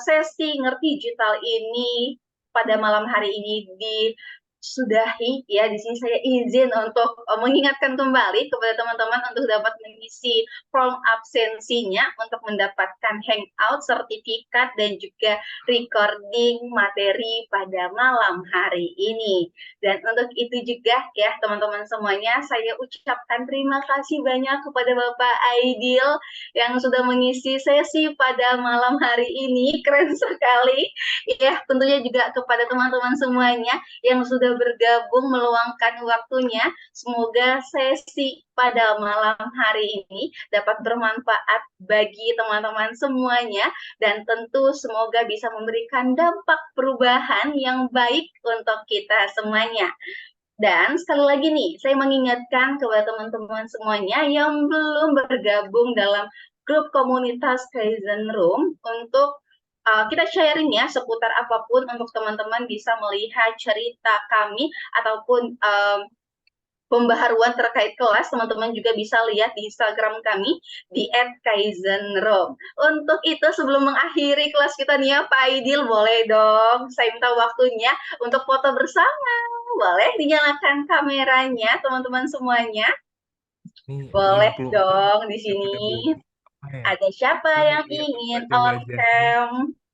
sesi ngerti digital ini pada malam hari ini disudahi ya, di sini saya izin untuk mengingatkan kembali kepada teman-teman untuk dapat mengisi form absensinya untuk mendapatkan hangout, sertifikat, dan juga recording materi pada malam hari ini. Dan untuk itu juga ya teman-teman semuanya, saya ucapkan terima kasih banyak kepada Bapak Aidil yang sudah mengisi sesi pada malam hari ini. Keren sekali ya. Tentunya juga kepada teman-teman semuanya yang sudah bergabung meluangkan waktunya. Semoga sesi pada malam hari ini dapat bermanfaat bagi teman-teman semuanya, dan tentu semoga bisa memberikan dampak perubahan yang baik untuk kita semuanya. Dan sekali lagi nih, saya mengingatkan kepada teman-teman semuanya yang belum bergabung dalam grup komunitas Kaizen Room untuk kita sharing ya seputar apapun, untuk teman-teman bisa melihat cerita kami ataupun pembaharuan terkait kelas. Teman-teman juga bisa lihat di Instagram kami di @kaizenroom. Untuk itu sebelum mengakhiri kelas kita nih ya Pak Aidil, boleh dong saya minta waktunya untuk foto bersama. Boleh dinyalakan kameranya teman-teman semuanya? Nih, Boleh 54 dong di yang sini. pada belum. Ada siapa Ini yang lihat ingin on wajah-wajahnya. cam?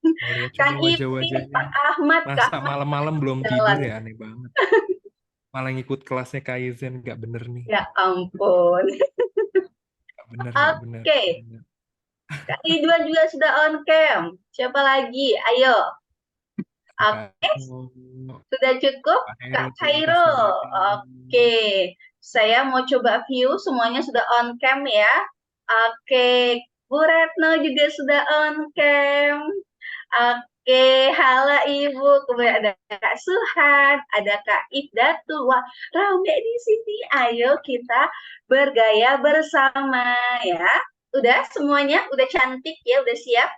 Mau lihat coba Kang Ipin, wajah-wajahnya. Pak Ahmad, Kak Masa Ahmad malam-malam belum tidur jalan. ya, aneh banget. Malah ngikut kelasnya Kaizen, nggak bener nih. Ya ampun. Nggak bener, nggak bener. Oke, Kak Ridwan juga sudah on cam. Siapa lagi? Ayo. Kak, Oke, sudah cukup? Pak Kak Heru terima kasih Khairul. banyak. Oke, saya mau coba view, semuanya sudah on cam ya. Oke, Bu Retno juga sudah on cam. Oke, halo Ibu. Kemudian ada Kak Suhan, ada Kak Ifdatul. Wah, rame di sini. Ayo kita bergaya bersama ya. Udah semuanya, udah cantik ya, udah siap.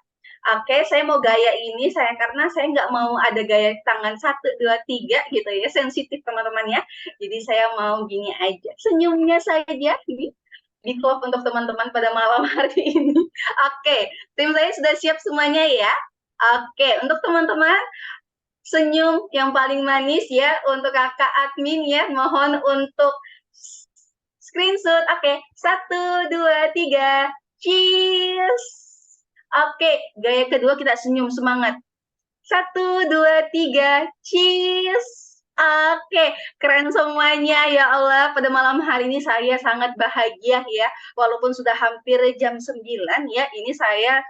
Oke, saya mau gaya ini karena saya nggak mau ada gaya tangan 1, 2, 3 gitu ya, sensitif teman-teman ya. Jadi saya mau gini aja, senyumnya saja di clove untuk teman-teman pada malam hari ini. Oke, tim saya sudah siap semuanya ya. Oke, untuk teman-teman senyum yang paling manis ya untuk kakak admin ya. Mohon untuk screenshot. Oke, 1, 2, 3, cheers. Oke, gaya kedua kita senyum semangat. 1, 2, 3, cheers. Oke, keren semuanya ya Allah. Pada malam hari ini saya sangat bahagia ya. Walaupun sudah hampir jam 9 ya, ini saya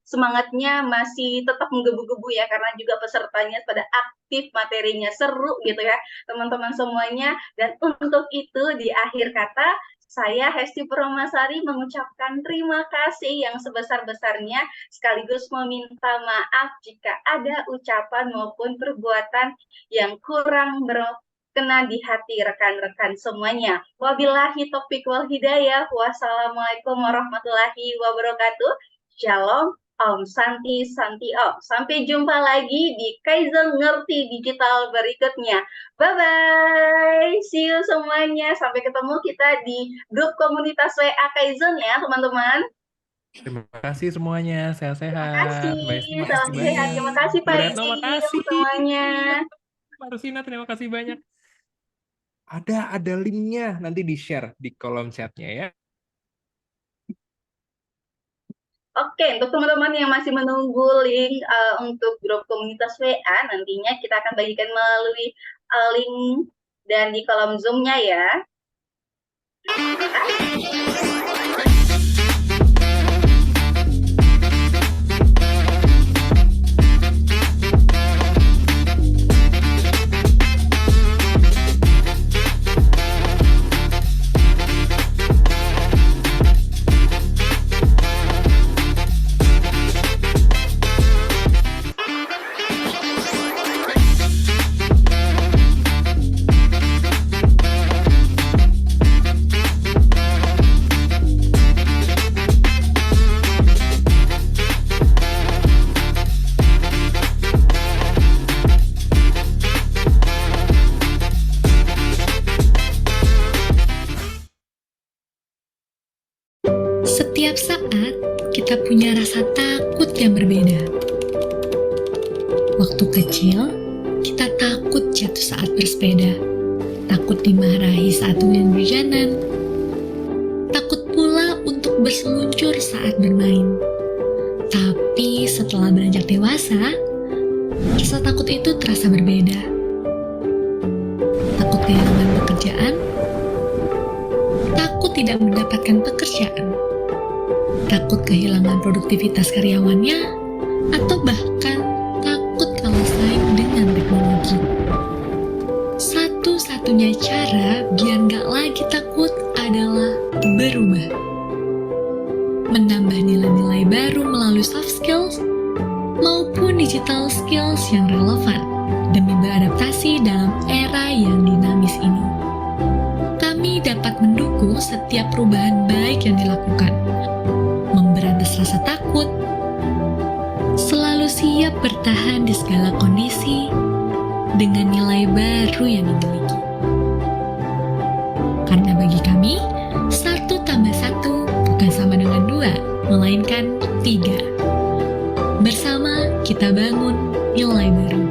semangatnya masih tetap menggebu-gebu ya, karena juga pesertanya pada aktif, materinya seru gitu ya, teman-teman semuanya. Dan untuk itu di akhir kata, saya Hesti Purwomasari mengucapkan terima kasih yang sebesar-besarnya, sekaligus meminta maaf jika ada ucapan maupun perbuatan yang kurang berkenan di hati rekan-rekan semuanya. Wabillahi taufiq wal hidayah. Wassalamualaikum warahmatullahi wabarakatuh. Shalom. Om Santi Santi Om. Sampai jumpa lagi di Kaizen Ngerti Digital berikutnya. Bye-bye. See you semuanya. Sampai ketemu kita di grup komunitas WA Kaizen ya, teman-teman. Terima kasih semuanya, Terima sehat-sehat. kasih. Mbak Esti, Salam makasih sehat. banyak. Terima kasih Bu Pak Retno, Rizky makasih. semuanya. Mbak Rusina, terima kasih banyak. Ada linknya, nanti di-share di kolom chatnya ya. Oke, untuk teman-teman yang masih menunggu link untuk grup komunitas WA, nantinya kita akan bagikan melalui link dan di kolom Zoom-nya ya. Setiap saat kita punya rasa takut yang berbeda. Waktu kecil, kita takut jatuh saat bersepeda, takut dimarahi saat hujan-hujanan, takut pula untuk berseluncur saat bermain. Tapi setelah beranjak dewasa, rasa takut itu terasa berbeda. Takut kehilangan pekerjaan, takut tidak mendapatkan pekerjaan, takut kehilangan produktivitas karyawannya, atau bahkan takut kalah saing dengan teknologi. Satu-satunya cara biar nggak lagi takut adalah berubah. Menambah nilai-nilai baru melalui soft skills maupun digital skills yang relevan demi beradaptasi dalam era yang dinamis ini. Kami dapat mendukung setiap perubahan baik yang dilakukan, memberantas rasa takut, selalu siap bertahan di segala kondisi dengan nilai baru yang dimiliki. Karena bagi kami, 1 tambah 1 bukan sama dengan 2, melainkan 3. Bersama kita bangun nilai baru.